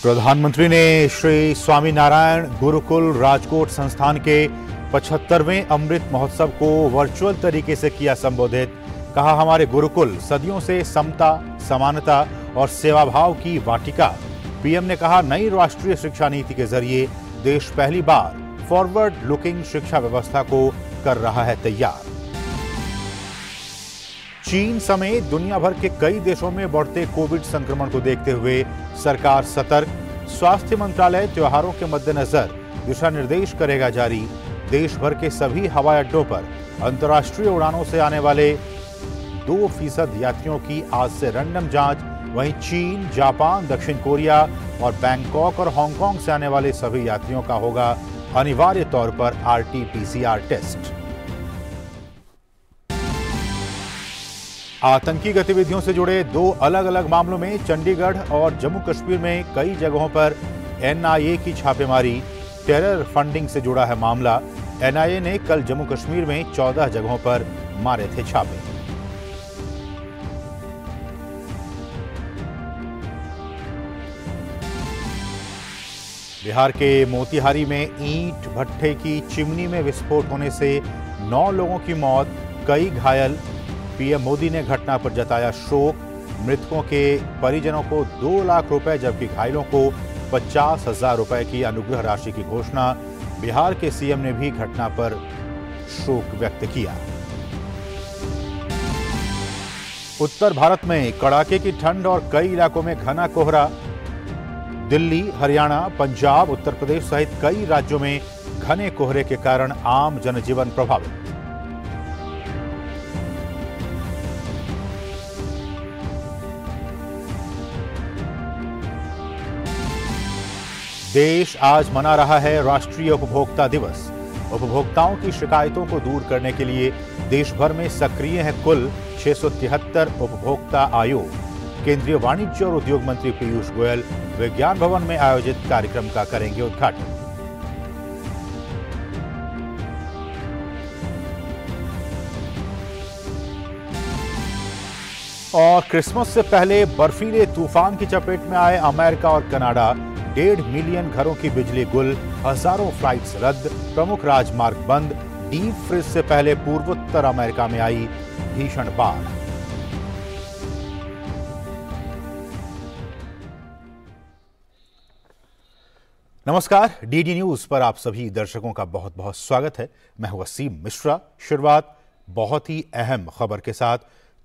प्रधानमंत्री ने श्री स्वामीनारायण गुरुकुल राजकोट संस्थान के 75वें अमृत महोत्सव को वर्चुअल तरीके से किया संबोधित। कहा, हमारे गुरुकुल सदियों से समता, समानता और सेवाभाव की वाटिका। पीएम ने कहा, नई राष्ट्रीय शिक्षा नीति के जरिए देश पहली बार फॉरवर्ड लुकिंग शिक्षा व्यवस्था को कर रहा है तैयार। चीन समेत दुनिया भर के कई देशों में बढ़ते कोविड संक्रमण को देखते हुए सरकार सतर्क। स्वास्थ्य मंत्रालय त्योहारों के मद्देनजर दिशा निर्देश करेगा जारी। देश भर के सभी हवाई अड्डों पर अंतर्राष्ट्रीय उड़ानों से आने वाले 2% यात्रियों की आज से रैंडम जांच। वहीं चीन, जापान, दक्षिण कोरिया और बैंकॉक और हांगकांग से आने वाले सभी यात्रियों का होगा अनिवार्य तौर पर RT-PCR टेस्ट। आतंकी गतिविधियों से जुड़े 2 अलग अलग मामलों में चंडीगढ़ और जम्मू कश्मीर में कई जगहों पर NIA की छापेमारी। टेरर फंडिंग से जुड़ा है मामला। NIA ने कल जम्मू कश्मीर में 14 जगहों पर मारे थे छापे। बिहार के मोतिहारी में ईंट भट्ठे की चिमनी में विस्फोट होने से 9 लोगों की मौत, कई घायल। पीएम मोदी ने घटना पर जताया शोक। मृतकों के परिजनों को 2 लाख रुपए जबकि घायलों को 50,000 रुपए की अनुग्रह राशि की घोषणा। बिहार के सीएम ने भी घटना पर शोक व्यक्त किया। उत्तर भारत में कड़ाके की ठंड और कई इलाकों में घना कोहरा। दिल्ली, हरियाणा, पंजाब, उत्तर प्रदेश सहित कई राज्यों में घने कोहरे के कारण आम जनजीवन प्रभावित। देश आज मना रहा है राष्ट्रीय उपभोक्ता दिवस। उपभोक्ताओं की शिकायतों को दूर करने के लिए देश भर में सक्रिय हैं कुल 673 उपभोक्ता आयोग। केंद्रीय वाणिज्य और उद्योग मंत्री पीयूष गोयल विज्ञान भवन में आयोजित कार्यक्रम का करेंगे उद्घाटन। और क्रिसमस से पहले बर्फीले तूफान की चपेट में आए अमेरिका और कनाडा। 1.5 मिलियन घरों की बिजली गुल, हजारों फ्लाइट्स रद्द, प्रमुख राजमार्ग बंद। डीप फ्रीज से पहले पूर्वोत्तर अमेरिका में आई भीषण बाढ़। नमस्कार, डीडी न्यूज पर आप सभी दर्शकों का बहुत बहुत स्वागत है। मैं हूं वसीम मिश्रा। शुरुआत बहुत ही अहम खबर के साथ।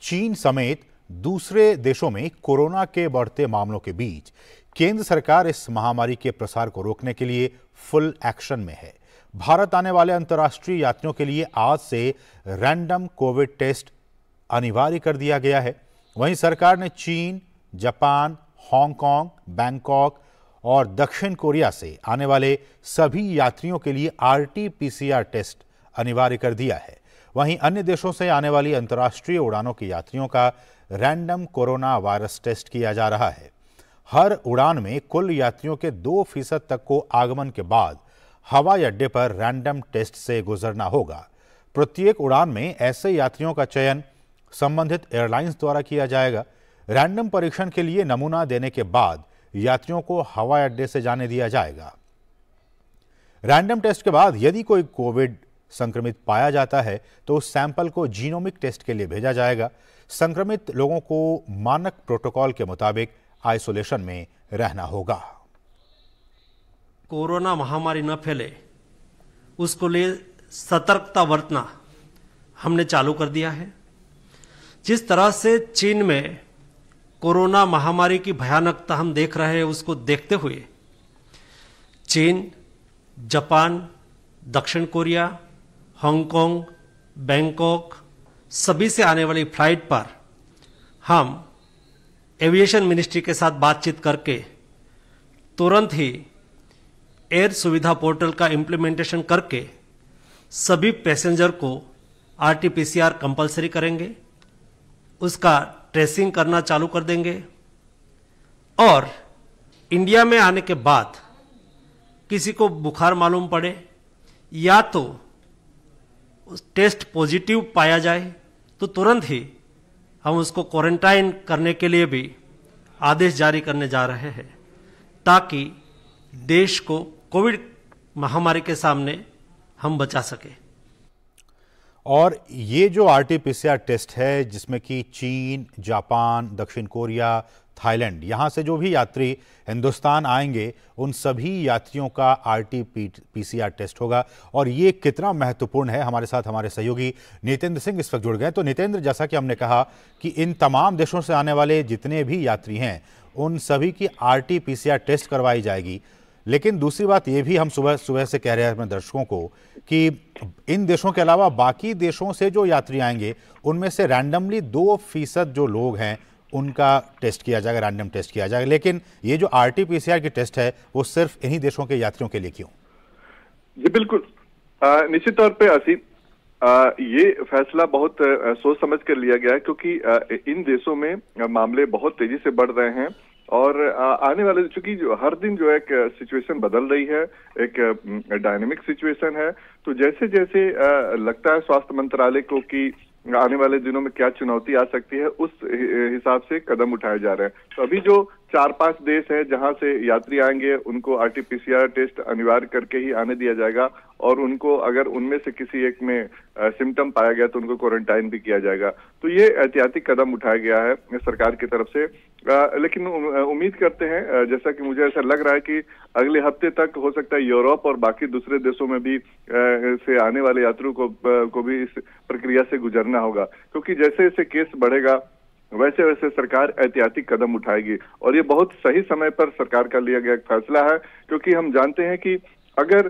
चीन समेत दूसरे देशों में कोरोना के बढ़ते मामलों के बीच केंद्र सरकार इस महामारी के प्रसार को रोकने के लिए फुल एक्शन में है। भारत आने वाले अंतर्राष्ट्रीय यात्रियों के लिए आज से रैंडम कोविड टेस्ट अनिवार्य कर दिया गया है। वहीं सरकार ने चीन, जापान, हांगकांग, बैंकॉक और दक्षिण कोरिया से आने वाले सभी यात्रियों के लिए RT-PCR टेस्ट अनिवार्य कर दिया है। वहीं अन्य देशों से आने वाली अंतर्राष्ट्रीय उड़ानों के यात्रियों का रैंडम कोरोना वायरस टेस्ट किया जा रहा है। हर उड़ान में कुल यात्रियों के 2% तक को आगमन के बाद हवाई अड्डे पर रैंडम टेस्ट से गुजरना होगा। प्रत्येक उड़ान में ऐसे यात्रियों का चयन संबंधित एयरलाइंस द्वारा किया जाएगा। रैंडम परीक्षण के लिए नमूना देने के बाद यात्रियों को हवाई अड्डे से जाने दिया जाएगा। रैंडम टेस्ट के बाद यदि कोई कोविड संक्रमित पाया जाता है तो उस सैंपल को जीनोमिक टेस्ट के लिए भेजा जाएगा। संक्रमित लोगों को मानक प्रोटोकॉल के मुताबिक आइसोलेशन में रहना होगा। कोरोना महामारी न फैले उसको लिए सतर्कता बरतना हमने चालू कर दिया है। जिस तरह से चीन में कोरोना महामारी की भयानकता हम देख रहे हैं, उसको देखते हुए चीन, जापान, दक्षिण कोरिया, हांगकांग, बैंकॉक सभी से आने वाली फ्लाइट पर हम एविएशन मिनिस्ट्री के साथ बातचीत करके तुरंत ही एयर सुविधा पोर्टल का इम्प्लीमेंटेशन करके सभी पैसेंजर को RT-PCR कंपलसरी करेंगे, उसका ट्रेसिंग करना चालू कर देंगे। और इंडिया में आने के बाद किसी को बुखार मालूम पड़े या तो टेस्ट पॉजिटिव पाया जाए तो तुरंत ही हम उसको क्वारंटाइन करने के लिए भी आदेश जारी करने जा रहे हैं। ताकि देश को कोविड महामारी के सामने हम बचा सके। और ये जो आरटी-पीसीआर टेस्ट है जिसमें कि चीन, जापान, दक्षिण कोरिया, थाईलैंड, यहाँ से जो भी यात्री हिंदुस्तान आएंगे उन सभी यात्रियों का आरटी-पीसीआर टेस्ट होगा। और ये कितना महत्वपूर्ण है, हमारे साथ हमारे सहयोगी नितेंद्र सिंह इस वक्त जुड़ गए। तो नितेंद्र, जैसा कि हमने कहा कि इन तमाम देशों से आने वाले जितने भी यात्री हैं उन सभी की आरटी-पीसीआर टेस्ट करवाई जाएगी। लेकिन दूसरी बात ये भी हम सुबह सुबह से कह रहे हैं अपने दर्शकों को कि इन देशों के अलावा बाकी देशों से जो यात्री आएंगे उनमें से रैंडमली 2% जो लोग हैं उनका टेस्ट किया जाएगा, रैंडम टेस्ट किया जाएगा। लेकिन ये जो आरटी-पीसीआर की टेस्ट है वो सिर्फ इन्हीं देशों के यात्रियों के लिए क्यों? जी बिल्कुल, निश्चित तौर पे असीम, ये फैसला बहुत सोच समझ कर लिया गया है, क्योंकि इन देशों में मामले बहुत तेजी से बढ़ रहे हैं और आने वाले, चूंकि हर दिन जो एक सिचुएशन बदल रही है, एक डायनेमिक सिचुएशन है, तो जैसे जैसे लगता है स्वास्थ्य मंत्रालय को कि आने वाले दिनों में क्या चुनौती आ सकती है, उस हिसाब से कदम उठाए जा रहे हैं। तो अभी जो 4-5 देश है जहां से यात्री आएंगे उनको आरटी-पीसीआर टेस्ट अनिवार्य करके ही आने दिया जाएगा और उनको अगर उनमें से किसी एक में सिम्टम पाया गया तो उनको क्वारंटाइन भी किया जाएगा। तो ये एहतियाती कदम उठाया गया है सरकार की तरफ से। लेकिन उम्मीद करते हैं, जैसा कि मुझे ऐसा लग रहा है कि अगले हफ्ते तक हो सकता है यूरोप और बाकी दूसरे देशों में भी से आने वाले यात्रियों को भी इस प्रक्रिया से गुजरना होगा, क्योंकि जैसे जैसे केस बढ़ेगा वैसे वैसे सरकार एहतियाती कदम उठाएगी। और ये बहुत सही समय पर सरकार का लिया गया फैसला है, क्योंकि हम जानते हैं कि अगर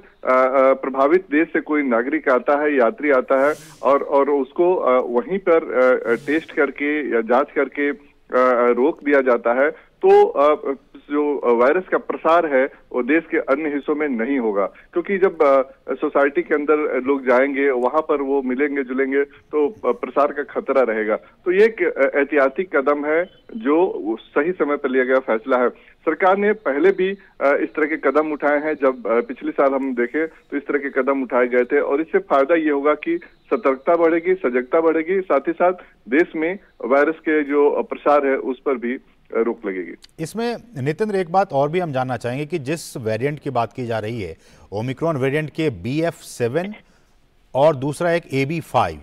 प्रभावित देश से कोई नागरिक आता है, यात्री आता है और उसको वहीं पर टेस्ट करके या जांच करके रोक दिया जाता है, तो जो वायरस का प्रसार है वो देश के अन्य हिस्सों में नहीं होगा, क्योंकि जब सोसाइटी के अंदर लोग जाएंगे वहां पर वो मिलेंगे जुलेंगे तो प्रसार का खतरा रहेगा। तो ये एक एहतियाती कदम है जो सही समय पर लिया गया फैसला है। सरकार ने पहले भी इस तरह के कदम उठाए हैं, जब पिछले साल हम देखें तो इस तरह के कदम उठाए गए थे, और इससे फायदा ये होगा कि सतर्कता बढ़ेगी, सजगता बढ़ेगी, साथ ही साथ देश में वायरस के जो प्रसार है उस पर भी रोक लगेगी। इसमें नितेंद्र एक बात और भी हम जानना चाहेंगे कि जिस वेरिएंट की बात की जा रही है, ओमिक्रॉन वेरिएंट के BF7 और दूसरा एक AB5,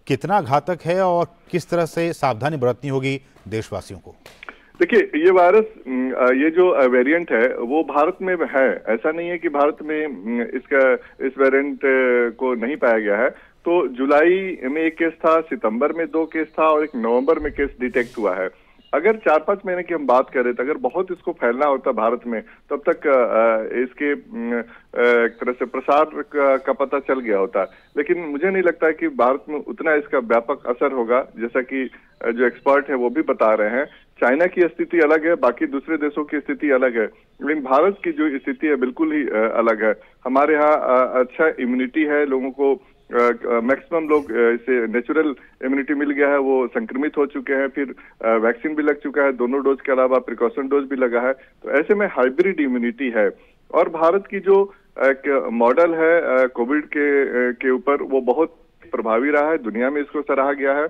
कितना घातक है और किस तरह से सावधानी बरतनी होगी देशवासियों को? देखिए, ये वायरस, ये जो वेरिएंट है वो भारत में है, ऐसा नहीं है कि भारत में इस वेरिएंट को नहीं पाया गया है। तो जुलाई में एक केस था, सितंबर में 2 केस था और एक नवंबर में केस डिटेक्ट हुआ है। अगर 4-5 महीने की हम बात करें तो अगर बहुत इसको फैलना होता भारत में, तब तक इसके एक तरह से प्रसार का पता चल गया होता। लेकिन मुझे नहीं लगता है कि भारत में उतना इसका व्यापक असर होगा, जैसा कि जो एक्सपर्ट है वो भी बता रहे हैं। चाइना की स्थिति अलग है, बाकी दूसरे देशों की स्थिति अलग है, लेकिन भारत की जो स्थिति है बिल्कुल ही अलग है। हमारे यहाँ अच्छा इम्यूनिटी है, लोगों को मैक्सिमम लोग इसे नेचुरल इम्यूनिटी मिल गया है, वो संक्रमित हो चुके हैं, फिर वैक्सीन भी लग चुका है, दोनों डोज के अलावा प्रिकॉशन डोज भी लगा है। तो ऐसे में हाइब्रिड इम्यूनिटी है। और भारत की जो एक मॉडल है कोविड के ऊपर, वो बहुत प्रभावी रहा है, दुनिया में इसको सराहा गया है।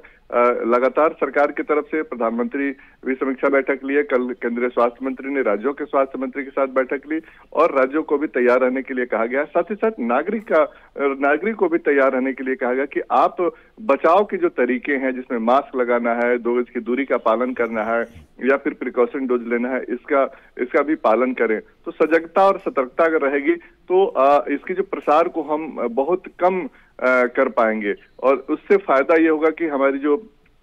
लगातार सरकार की तरफ से प्रधानमंत्री भी समीक्षा बैठक लिए, कल केंद्रीय स्वास्थ्य मंत्री ने राज्यों के स्वास्थ्य मंत्री के साथ बैठक ली और राज्यों को भी तैयार रहने के लिए कहा गया। साथ ही साथ नागरिक को भी तैयार रहने के लिए कहा गया कि आप बचाव के जो तरीके हैं, जिसमें मास्क लगाना है, 2 गज की दूरी का पालन करना है या फिर प्रिकॉशन डोज लेना है, इसका भी पालन करें। तो सजगता और सतर्कता अगर रहेगी तो इसके जो प्रसार को हम बहुत कम कर पाएंगे और उससे फायदा ये होगा कि हमारी जो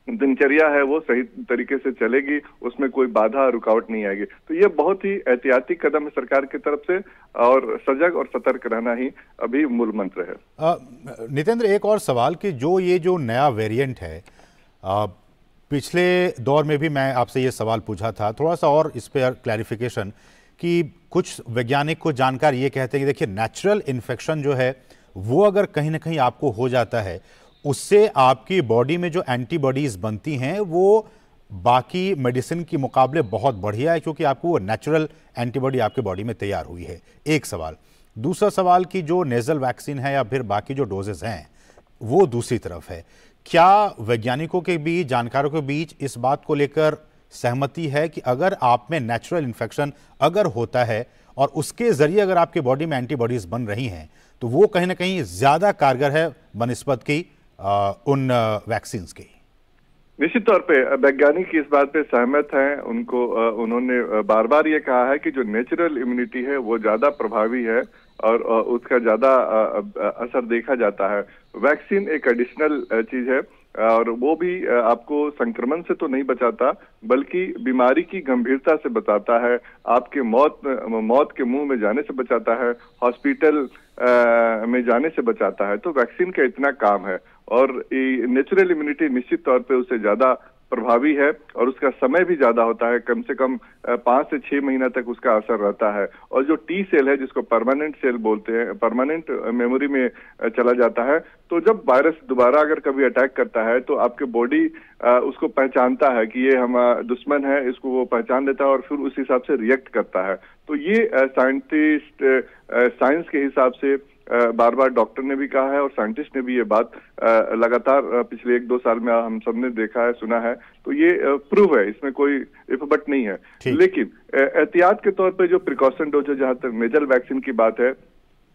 दिनचर्या है वो सही तरीके से चलेगी, उसमें कोई बाधा रुकावट नहीं आएगी। तो ये बहुत ही एहतियाती कदम है सरकार की तरफ से और सजग और सतर्क रहना ही अभी मूल मंत्र है। नितेंद्र, एक और सवाल कि ये जो नया वेरिएंट है, पिछले दौर में भी मैं आपसे ये सवाल पूछा था, थोड़ा सा और इस पर क्लैरिफिकेशन कि कुछ वैज्ञानिक को जानकार ये कहते हैं कि देखिए नेचुरल इन्फेक्शन जो है वो अगर कहीं ना कहीं आपको हो जाता है, उससे आपकी बॉडी में जो एंटीबॉडीज बनती हैं वो बाकी मेडिसिन के मुकाबले बहुत बढ़िया है, क्योंकि आपको वो नेचुरल एंटीबॉडी आपके बॉडी में तैयार हुई है। एक सवाल। दूसरा सवाल कि जो नेजल वैक्सीन है या फिर बाकी जो डोजेस हैं वो दूसरी तरफ है, क्या वैज्ञानिकों के बीच, जानकारों के बीच इस बात को लेकर सहमति है कि अगर आप में नेचुरल इन्फेक्शन अगर होता है और उसके जरिए अगर आपके बॉडी में एंटीबॉडीज बन रही हैं तो वो कहीं ना कहीं ज्यादा कारगर है बनिस्बत की उन वैक्सीन की। निश्चित तौर पे वैज्ञानिक इस बात पे सहमत हैं। उन्होंने बार बार ये कहा है कि जो नेचुरल इम्यूनिटी है वो ज्यादा प्रभावी है और उसका ज्यादा असर देखा जाता है। वैक्सीन एक एडिशनल चीज है और वो भी आपको संक्रमण से तो नहीं बचाता बल्कि बीमारी की गंभीरता से बचाता है, आपके मौत के मुंह में जाने से बचाता है, हॉस्पिटल में जाने से बचाता है। तो वैक्सीन का इतना काम है और नेचुरल इम्यूनिटी निश्चित तौर पे उससे ज्यादा प्रभावी है और उसका समय भी ज्यादा होता है, कम से कम 5 से 6 महीना तक उसका असर रहता है। और जो टी सेल है जिसको परमानेंट सेल बोलते हैं, परमानेंट मेमोरी में चला जाता है। तो जब वायरस दोबारा अगर कभी अटैक करता है तो आपके बॉडी उसको पहचानता है कि ये हमारा दुश्मन है, इसको वो पहचान लेता है और फिर उस हिसाब से रिएक्ट करता है। तो ये साइंस के हिसाब से बार बार डॉक्टर ने भी कहा है और साइंटिस्ट ने भी ये बात लगातार पिछले 1-2 साल में हम सबने देखा है, सुना है। तो ये प्रूव है, इसमें कोई इफ बट नहीं है। लेकिन एहतियात के तौर पे जो प्रिकॉशन डोज है, जहां तक मेजर वैक्सीन की बात है,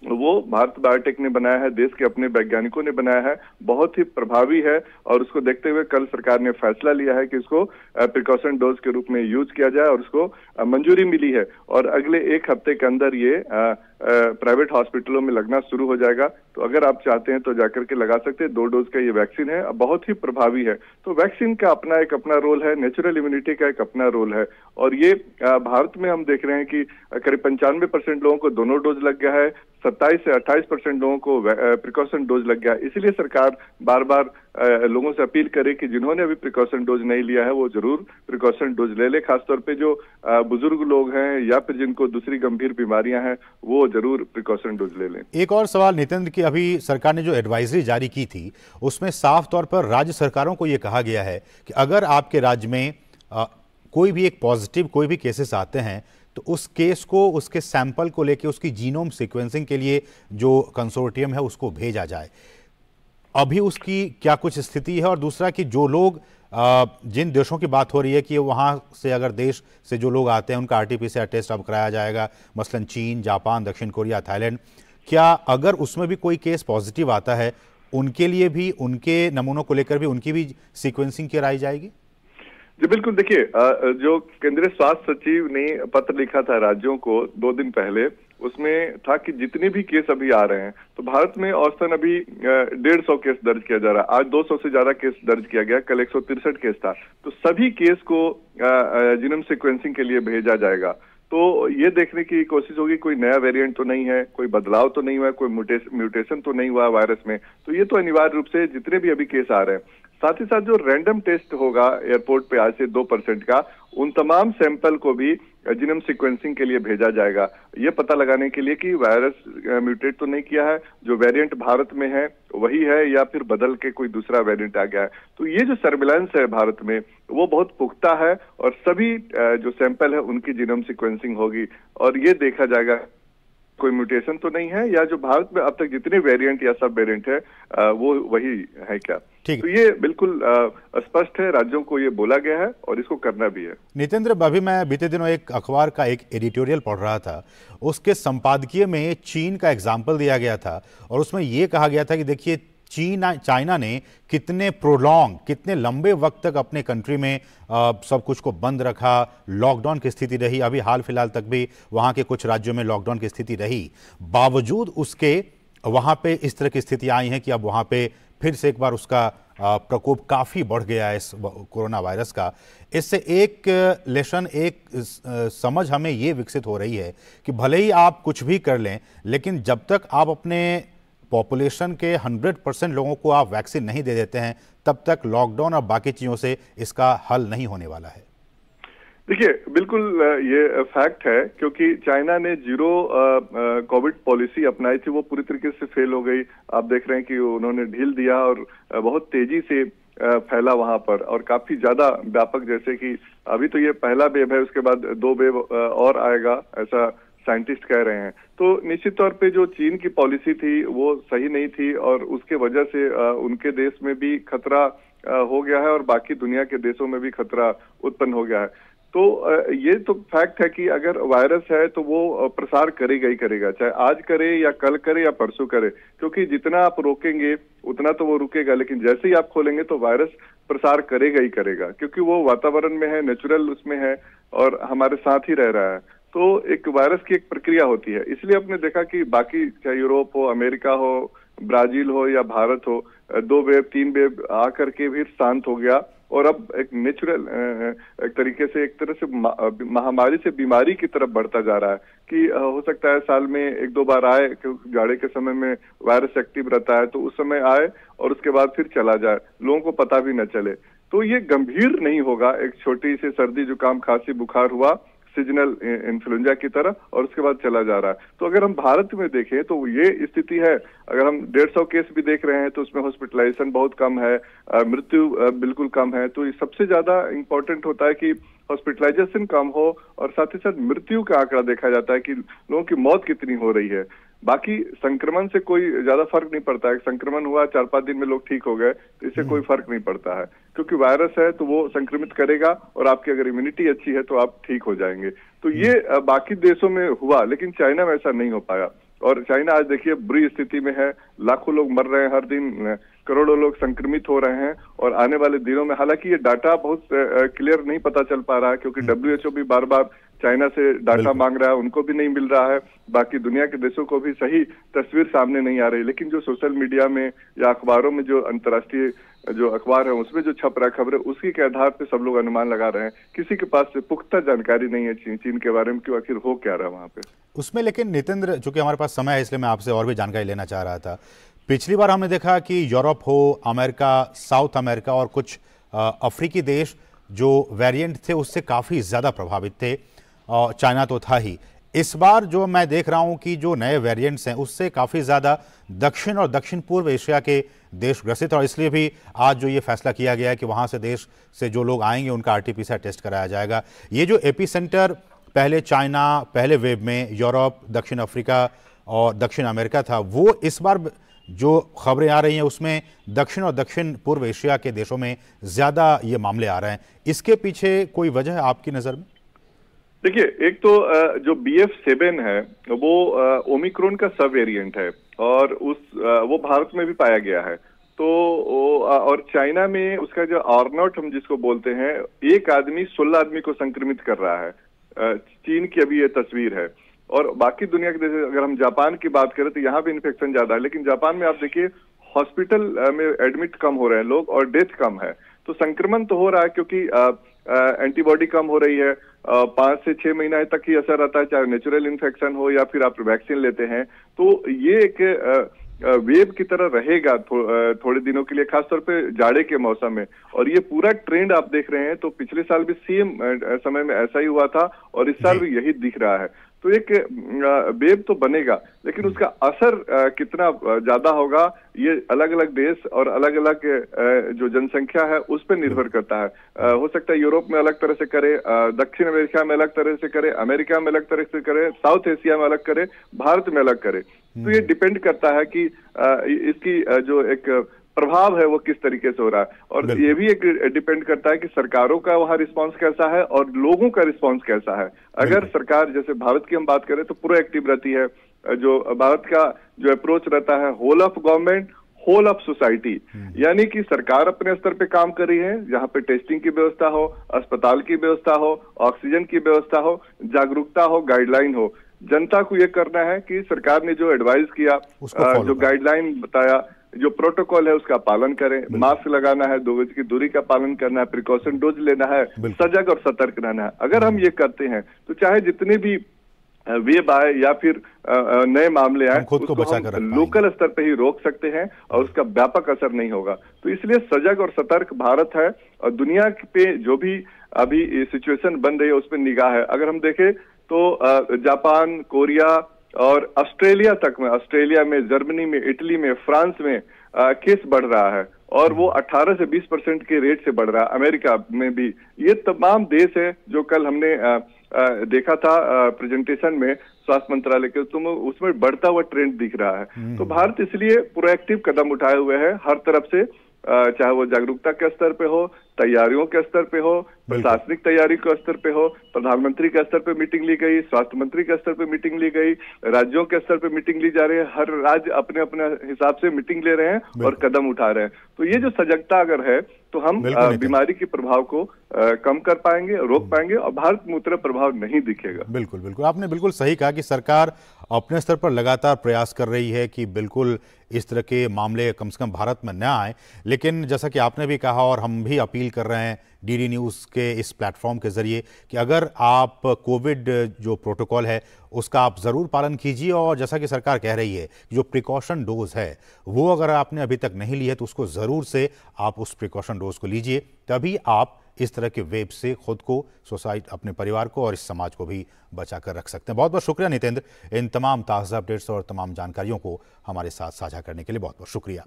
वो भारत बायोटेक ने बनाया है, देश के अपने वैज्ञानिकों ने बनाया है, बहुत ही प्रभावी है और उसको देखते हुए कल सरकार ने फैसला लिया है कि इसको प्रिकॉशन डोज के रूप में यूज किया जाए और उसको मंजूरी मिली है और अगले 1 हफ्ते के अंदर ये प्राइवेट हॉस्पिटलों में लगना शुरू हो जाएगा। तो अगर आप चाहते हैं तो जाकर के लगा सकते हैं। 2 डोज का ये वैक्सीन है, बहुत ही प्रभावी है। तो वैक्सीन का अपना रोल है, नेचुरल इम्यूनिटी का एक अपना रोल है और ये भारत में हम देख रहे हैं कि करीब 95% लोगों को दोनों डोज लग गया है, 27 से 28% लोगों को प्रिकॉशन डोज लग गया। इसीलिए सरकार बार बार लोगों से अपील करे कि जिन्होंने अभी प्रिकॉशन डोज नहीं लिया है वो जरूर प्रिकॉशन डोज ले ले। खासतौर पे जो बुजुर्ग लोग हैं या फिर जिनको दूसरी गंभीर बीमारियां हैं वो जरूर प्रिकॉशन डोज ले लें। एक और सवाल नितेंद्र की, अभी सरकार ने जो एडवाइजरी जारी की थी उसमें साफ तौर पर राज्य सरकारों को यह कहा गया है कि अगर आपके राज्य में कोई भी एक पॉजिटिव कोई भी केसेस आते हैं तो उस केस को, उसके सैंपल को लेके उसकी जीनोम सीक्वेंसिंग के लिए जो कंसोर्टियम है उसको भेजा जाए। अभी उसकी क्या कुछ स्थिति है? और दूसरा कि जो लोग जिन देशों की बात हो रही है कि वहां से अगर देश से जो लोग आते हैं उनका आरटीपीसीआर टेस्ट अब कराया जाएगा, मसलन चीन, जापान, दक्षिण कोरिया, थाईलैंड, क्या अगर उसमें भी कोई केस पॉजिटिव आता है उनके लिए भी, उनके नमूनों को लेकर भी उनकी भी सीक्वेंसिंग कराई जाएगी? जी बिल्कुल। देखिए, जो केंद्रीय स्वास्थ्य सचिव ने पत्र लिखा था राज्यों को 2 दिन पहले, उसमें था कि जितने भी केस अभी आ रहे हैं तो भारत में औसतन अभी 150 केस दर्ज किया जा रहा है। आज 200 से ज्यादा केस दर्ज किया गया, कल 163 केस था। तो सभी केस को जीनोम सीक्वेंसिंग के लिए भेजा जाएगा। तो ये देखने की कोशिश होगी कोई नया वेरिएंट तो नहीं है, कोई बदलाव तो नहीं हुआ, कोई म्यूटेशन तो नहीं हुआ वायरस में। तो ये तो अनिवार्य रूप से जितने भी अभी केस आ रहे हैं, साथ ही साथ जो रैंडम टेस्ट होगा एयरपोर्ट पे आज से 2% का, उन तमाम सैंपल को भी जीनोम सीक्वेंसिंग के लिए भेजा जाएगा, ये पता लगाने के लिए कि वायरस म्यूटेट तो नहीं किया है, जो वेरिएंट भारत में है वही है या फिर बदल के कोई दूसरा वेरिएंट आ गया है। तो ये जो सर्विलांस है भारत में वो बहुत पुख्ता है और सभी जो सैंपल है उनकी जीनोम सीक्वेंसिंग होगी और ये देखा जाएगा कोई म्यूटेशन तो नहीं है या जो भारत में अब तक जितने वेरिएंट या सब वेरिएंट है वो वही है क्या। तो ये बिल्कुल स्पष्ट है, राज्यों को ये बोला गया है और इसको करना भी है। नितेंद्र, अभी मैं बीते दिनों एक अखबार का एक एडिटोरियल पढ़ रहा था, उसके संपादकीय में चीन का एग्जाम्पल दिया गया था और उसमें यह कहा गया था कि देखिए चाइना ने कितने लंबे वक्त तक अपने कंट्री में सब कुछ को बंद रखा, लॉकडाउन की स्थिति रही, अभी हाल फिलहाल तक भी वहां के कुछ राज्यों में लॉकडाउन की स्थिति रही, बावजूद उसके वहां पे इस तरह की स्थितियां आई हैं कि अब वहां पे फिर से एक बार उसका प्रकोप काफी बढ़ गया है इस कोरोना वायरस का। इससे एक लेसन, एक समझ हमें ये विकसित हो रही है कि भले ही आप कुछ भी कर लें, लेकिन जब तक आप अपने पॉपुलेशन के 100% लोगों को आप वैक्सीन नहीं दे देते हैं तब तक लॉकडाउन और बाकी चीजों से इसका हल नहीं होने वाला है। देखिए, बिल्कुल ये फैक्ट है क्योंकि चाइना ने 0 कोविड पॉलिसी अपनाई थी, वो पूरी तरीके से फेल हो गई। आप देख रहे हैं कि उन्होंने ढील दिया और बहुत तेजी से फैला वहां पर और काफी ज्यादा व्यापक, जैसे कि अभी तो ये पहला वेव है, उसके बाद 2 वेव और आएगा, ऐसा साइंटिस्ट कह रहे हैं। तो निश्चित तौर पे जो चीन की पॉलिसी थी वो सही नहीं थी और उसके वजह से उनके देश में भी खतरा हो गया है और बाकी दुनिया के देशों में भी खतरा उत्पन्न हो गया है। तो ये तो फैक्ट है कि अगर वायरस है तो वो प्रसार करेगा ही करेगा, चाहे आज करे या कल करे या परसों करे, क्योंकि जितना आप रोकेंगे उतना तो वो रुकेगा, लेकिन जैसे ही आप खोलेंगे तो वायरस प्रसार करेगा ही करेगा, क्योंकि वो वातावरण में है, नेचुरल उसमें है और हमारे साथ ही रह रहा है। तो एक वायरस की एक प्रक्रिया होती है, इसलिए आपने देखा कि बाकी चाहे यूरोप हो, अमेरिका हो, ब्राजील हो या भारत हो, 2 वेव 3 वेव आकर के भी शांत हो गया और अब एक नेचुरल एक तरीके से, एक तरह से महामारी से बीमारी की तरफ बढ़ता जा रहा है कि हो सकता है साल में 1-2 बार आए, क्योंकि जाड़े के समय में वायरस एक्टिव रहता है, तो उस समय आए और उसके बाद फिर चला जाए, लोगों को पता भी न चले। तो ये गंभीर नहीं होगा, एक छोटी सी सर्दी जुकाम खांसी बुखार हुआ सीजनल इन्फ्लुएंजा की तरह और उसके बाद चला जा रहा है। तो अगर हम भारत में देखें तो ये स्थिति है, अगर हम 150 केस भी देख रहे हैं तो उसमें हॉस्पिटलाइजेशन बहुत कम है, मृत्यु बिल्कुल कम है। तो ये सबसे ज्यादा इंपॉर्टेंट होता है कि हॉस्पिटलाइजेशन कम हो और साथ ही साथ मृत्यु का आंकड़ा देखा जाता है कि लोगों की मौत कितनी हो रही है। बाकी संक्रमण से कोई ज्यादा फर्क नहीं पड़ता है, संक्रमण हुआ 4-5 दिन में लोग ठीक हो गए तो इससे कोई फर्क नहीं पड़ता है, क्योंकि वायरस है तो वो संक्रमित करेगा और आपकी अगर इम्यूनिटी अच्छी है तो आप ठीक हो जाएंगे। तो ये बाकी देशों में हुआ, लेकिन चाइना में ऐसा नहीं हो पाया और चाइना आज देखिए बुरी स्थिति में है, लाखों लोग मर रहे हैं हर दिन, करोड़ों लोग संक्रमित हो रहे हैं और आने वाले दिनों में, हालांकि ये डाटा बहुत क्लियर नहीं पता चल पा रहा है, क्योंकि WHO भी बार बार चाइना से डाटा मांग रहा है, उनको भी नहीं मिल रहा है, बाकी दुनिया के देशों को भी सही तस्वीर सामने नहीं आ रही। लेकिन जो सोशल मीडिया में या अखबारों में, जो अंतर्राष्ट्रीय जो अखबार है उसमें जो छप रहा है खबरें, उसी के आधार पे सब लोग अनुमान लगा रहे हैं। किसी के पास से पुख्ता जानकारी नहीं है चीन के बारे में कि आखिर हो क्या रहा है वहां पे उसमें। लेकिन नितेंद्र, चूंकि हमारे पास समय है इसलिए मैं आपसे और भी जानकारी लेना चाह रहा था। पिछली बार हमने देखा कि यूरोप हो, अमेरिका, साउथ अमेरिका और कुछ अफ्रीकी देश जो वेरिएंट थे उससे काफ़ी ज़्यादा प्रभावित थे, और चाइना तो था ही। इस बार जो मैं देख रहा हूं कि जो नए वेरिएंट्स हैं उससे काफ़ी ज़्यादा दक्षिण और दक्षिण पूर्व एशिया के देश ग्रसित, और इसलिए भी आज जो ये फैसला किया गया है कि वहाँ से देश से जो लोग आएंगे उनका RT-PCR टेस्ट कराया जाएगा। ये जो एपीसेंटर पहले चाइना, पहले वेव में यूरोप, दक्षिण अफ्रीका और दक्षिण अमेरिका था, वो इस बार जो खबरें आ रही हैं उसमें दक्षिण और दक्षिण पूर्व एशिया के देशों में ज़्यादा ये मामले आ रहे हैं। इसके पीछे कोई वजह है आपकी नज़र में? देखिए, एक तो जो BF7 है वो ओमिक्रॉन का सब वेरिएंट है और वो भारत में भी पाया गया है। तो और चाइना में उसका जो R0 हम जिसको बोलते हैं, एक आदमी 16 आदमी को संक्रमित कर रहा है। चीन की अभी ये तस्वीर है और बाकी दुनिया के देश, अगर हम जापान की बात करें तो यहाँ भी इन्फेक्शन ज्यादा है, लेकिन जापान में आप देखिए हॉस्पिटल में एडमिट कम हो रहे हैं लोग और डेथ कम है। तो संक्रमण तो हो रहा है क्योंकि एंटीबॉडी कम हो रही है, 5 से 6 महीना तक ही असर रहता है, चाहे नेचुरल इन्फेक्शन हो या फिर आप वैक्सीन लेते हैं। तो ये एक वेव की तरह रहेगा थोड़े दिनों के लिए, खासतौर पे जाड़े के मौसम में। और ये पूरा ट्रेंड आप देख रहे हैं, तो पिछले साल भी सेम समय में ऐसा ही हुआ था और इस साल भी यही दिख रहा है। तो एक वेव तो बनेगा, लेकिन उसका असर कितना ज्यादा होगा ये अलग अलग देश और अलग अलग जो जनसंख्या है उस पर निर्भर करता है। हो सकता है यूरोप में अलग तरह से करे, दक्षिण अमेरिका में अलग तरह से करे, अमेरिका में अलग तरह से करे, साउथ एशिया में अलग करे, भारत में अलग करे। तो ये डिपेंड करता है कि इसकी जो एक प्रभाव है वो किस तरीके से हो रहा है, और ये भी एक डिपेंड करता है कि सरकारों का वहाँ रिस्पांस कैसा है और लोगों का रिस्पांस कैसा है। अगर सरकार, जैसे भारत की हम बात करें तो प्रोएक्टिव रहती है, जो भारत का जो अप्रोच रहता है whole of government, whole of society, यानी कि सरकार अपने स्तर पे काम कर रही है, जहाँ पे टेस्टिंग की व्यवस्था हो, अस्पताल की व्यवस्था हो, ऑक्सीजन की व्यवस्था हो, जागरूकता हो, गाइडलाइन हो। जनता को ये करना है कि सरकार ने जो एडवाइस किया, जो गाइडलाइन बताया, जो प्रोटोकॉल है उसका पालन करें, मास्क लगाना है, 2 गज की दूरी का पालन करना है, प्रिकॉशन डोज लेना है, सजग और सतर्क रहना है। अगर हम ये करते हैं तो चाहे जितने भी वेव आए या फिर नए मामले आए, उसको हम लोकल स्तर पे ही रोक सकते हैं और उसका व्यापक असर नहीं होगा। तो इसलिए सजग और सतर्क भारत है और दुनिया पे जो भी अभी सिचुएशन बन रही है उस पर निगाह है। अगर हम देखें तो जापान, कोरिया और ऑस्ट्रेलिया तक में, ऑस्ट्रेलिया में, जर्मनी में, इटली में, फ्रांस में केस बढ़ रहा है और वो 18 से 20% के रेट से बढ़ रहा है। अमेरिका में भी ये तमाम देश है जो कल हमने देखा था प्रेजेंटेशन में स्वास्थ्य मंत्रालय के, तो उसमें बढ़ता हुआ ट्रेंड दिख रहा है। तो भारत इसलिए प्रोएक्टिव कदम उठाए हुए है हर तरफ से चाहे वो जागरूकता के स्तर पे हो, तैयारियों के स्तर पे हो, प्रशासनिक तैयारी के स्तर पे हो, प्रधानमंत्री के स्तर पे मीटिंग ली गई, स्वास्थ्य मंत्री के स्तर पे मीटिंग ली गई, राज्यों के स्तर पे मीटिंग ली जा रही है। हर राज्य अपने अपने हिसाब से मीटिंग ले रहे हैं और कदम उठा रहे हैं। तो ये जो सजगता अगर है तो हम बीमारी के प्रभाव को कम कर पाएंगे, रोक पाएंगे और भारत में उतना प्रभाव नहीं दिखेगा। बिल्कुल बिल्कुल, आपने बिल्कुल सही कहा कि सरकार अपने स्तर पर लगातार प्रयास कर रही है कि बिल्कुल इस तरह के मामले कम से कम भारत में न आए। लेकिन जैसा कि आपने भी कहा और हम भी अपील कर रहे हैं डीडी न्यूज़ के इस प्लेटफॉर्म के जरिए कि अगर आप कोविड जो प्रोटोकॉल है उसका आप ज़रूर पालन कीजिए, और जैसा कि सरकार कह रही है जो प्रिकॉशन डोज है वो अगर आपने अभी तक नहीं ली है तो उसको ज़रूर से आप उस प्रिकॉशन डोज को लीजिए, तभी आप इस तरह के वेब से खुद को, सोसाइटी, अपने परिवार को और इस समाज को भी बचा कर रख सकते हैं। बहुत बहुत शुक्रिया नितेंद्र, इन तमाम ताज़ा अपडेट्स और तमाम जानकारियों को हमारे साथ साझा करने के लिए बहुत बहुत शुक्रिया।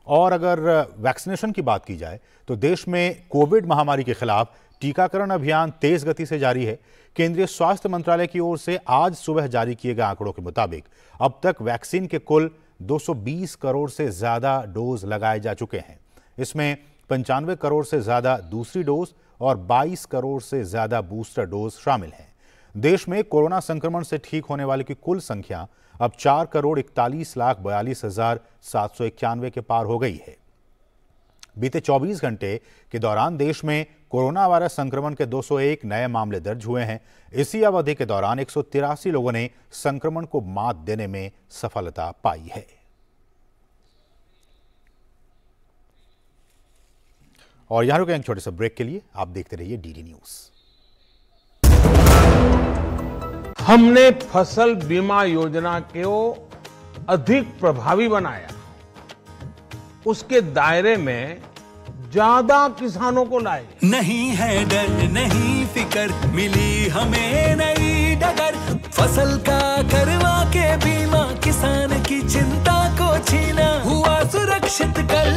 और अगर वैक्सीनेशन की बात की जाए तो देश में कोविड महामारी के खिलाफ टीकाकरण अभियान तेज गति से जारी है। केंद्रीय स्वास्थ्य मंत्रालय की ओर से आज सुबह जारी किए गए आंकड़ों के मुताबिक अब तक वैक्सीन के कुल 220 करोड़ से ज्यादा डोज लगाए जा चुके हैं। इसमें 95 करोड़ से ज्यादा दूसरी डोज और 22 करोड़ से ज्यादा बूस्टर डोज शामिल हैं। देश में कोरोना संक्रमण से ठीक होने वाले की कुल संख्या अब 4,41,42,791 के पार हो गई है। बीते 24 घंटे के दौरान देश में कोरोना वायरस संक्रमण के 201 नए मामले दर्ज हुए हैं। इसी अवधि के दौरान 183 लोगों ने संक्रमण को मात देने में सफलता पाई है। और यहां रुके एक छोटे से ब्रेक के लिए, आप देखते रहिए डीडी न्यूज़। हमने फसल बीमा योजना को अधिक प्रभावी बनाया, उसके दायरे में ज्यादा किसानों को लाए। नहीं है डर, नहीं फिकर, मिली हमें नई डगर। फसल का करवा के बीमा किसान की चिंता को छीना, हुआ सुरक्षित कल।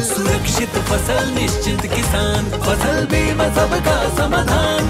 सुरक्षित फसल निश्चित किसान, फसल बीमा सबका समाधान।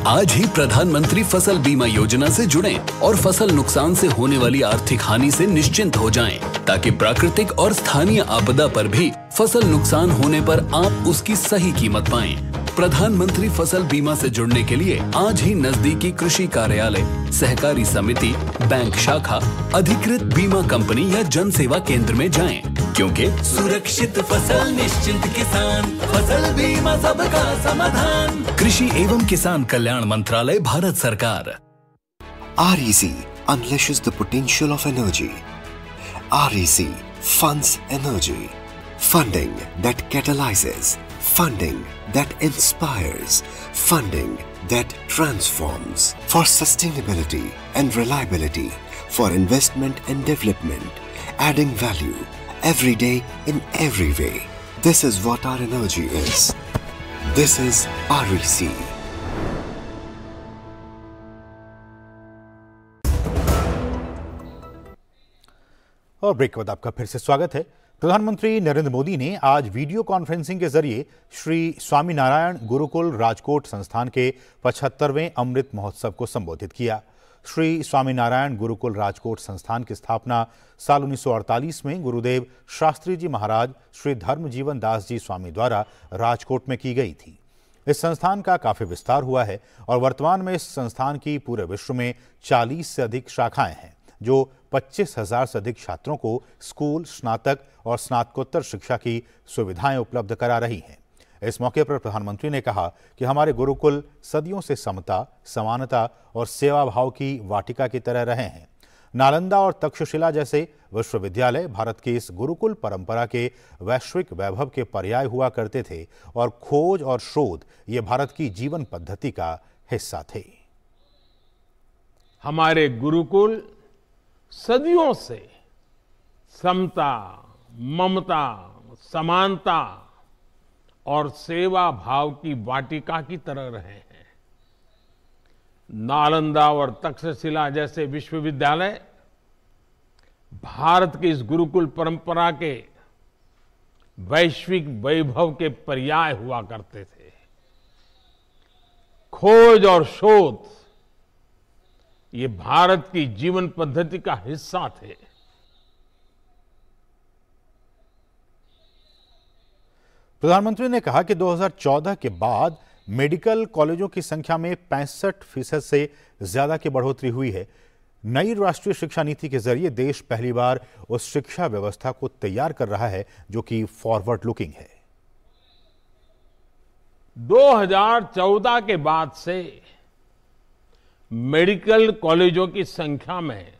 आज ही प्रधानमंत्री फसल बीमा योजना से जुड़ें और फसल नुकसान से होने वाली आर्थिक हानि से निश्चिंत हो जाएं, ताकि प्राकृतिक और स्थानीय आपदा पर भी फसल नुकसान होने पर आप उसकी सही कीमत पाएं। प्रधानमंत्री फसल बीमा से जुड़ने के लिए आज ही नजदीकी कृषि कार्यालय, सहकारी समिति, बैंक शाखा, अधिकृत बीमा कंपनी या जन सेवा केंद्र में जाएं, क्योंकि सुरक्षित फसल निश्चिंत किसान, फसल बीमा सबका समाधान। कृषि एवं किसान कल्याण मंत्रालय, भारत सरकार। REC unleashes the potential of energy. REC funds energy. Funding that catalyzes. Funding that inspires. Funding that transforms. For sustainability and reliability. For investment and development. Adding value. Every day in every way. This is what our energy is. This is REC. और break के बाद आपका फिर से स्वागत है। प्रधानमंत्री नरेंद्र मोदी ने आज वीडियो कॉन्फ्रेंसिंग के जरिए श्री स्वामीनारायण गुरुकुल राजकोट संस्थान के 75वें अमृत महोत्सव को संबोधित किया। श्री स्वामीनारायण गुरुकुल राजकोट संस्थान की स्थापना साल 1948 में गुरुदेव शास्त्री जी महाराज श्री धर्मजीवन दास जी स्वामी द्वारा राजकोट में की गई थी। इस संस्थान का काफी विस्तार हुआ है और वर्तमान में इस संस्थान की पूरे विश्व में 40 से अधिक शाखाएं हैं, जो 25,000 से अधिक छात्रों को स्कूल, स्नातक और स्नातकोत्तर शिक्षा की सुविधाएं उपलब्ध करा रही हैं। इस मौके पर प्रधानमंत्री ने कहा कि हमारे गुरुकुल सदियों से समता, समानता और सेवा भाव की वाटिका की तरह रहे हैं। नालंदा और तक्षशिला जैसे विश्वविद्यालय भारत की इस गुरुकुल परंपरा के वैश्विक वैभव के पर्याय हुआ करते थे और खोज और शोध ये भारत की जीवन पद्धति का हिस्सा थे। हमारे गुरुकुल सदियों से समता, ममता, समानता और सेवा भाव की वाटिका की तरह रहे हैं। नालंदा और तक्षशिला जैसे विश्वविद्यालय भारत की इस गुरुकुल परंपरा के वैश्विक वैभव के पर्याय हुआ करते थे। खोज और शोध ये भारत की जीवन पद्धति का हिस्सा थे। प्रधानमंत्री ने कहा कि 2014 के बाद मेडिकल कॉलेजों की संख्या में 65% से ज्यादा की बढ़ोतरी हुई है। नई राष्ट्रीय शिक्षा नीति के जरिए देश पहली बार उस शिक्षा व्यवस्था को तैयार कर रहा है जो कि फॉरवर्ड लुकिंग है। 2014 के बाद से मेडिकल कॉलेजों की संख्या में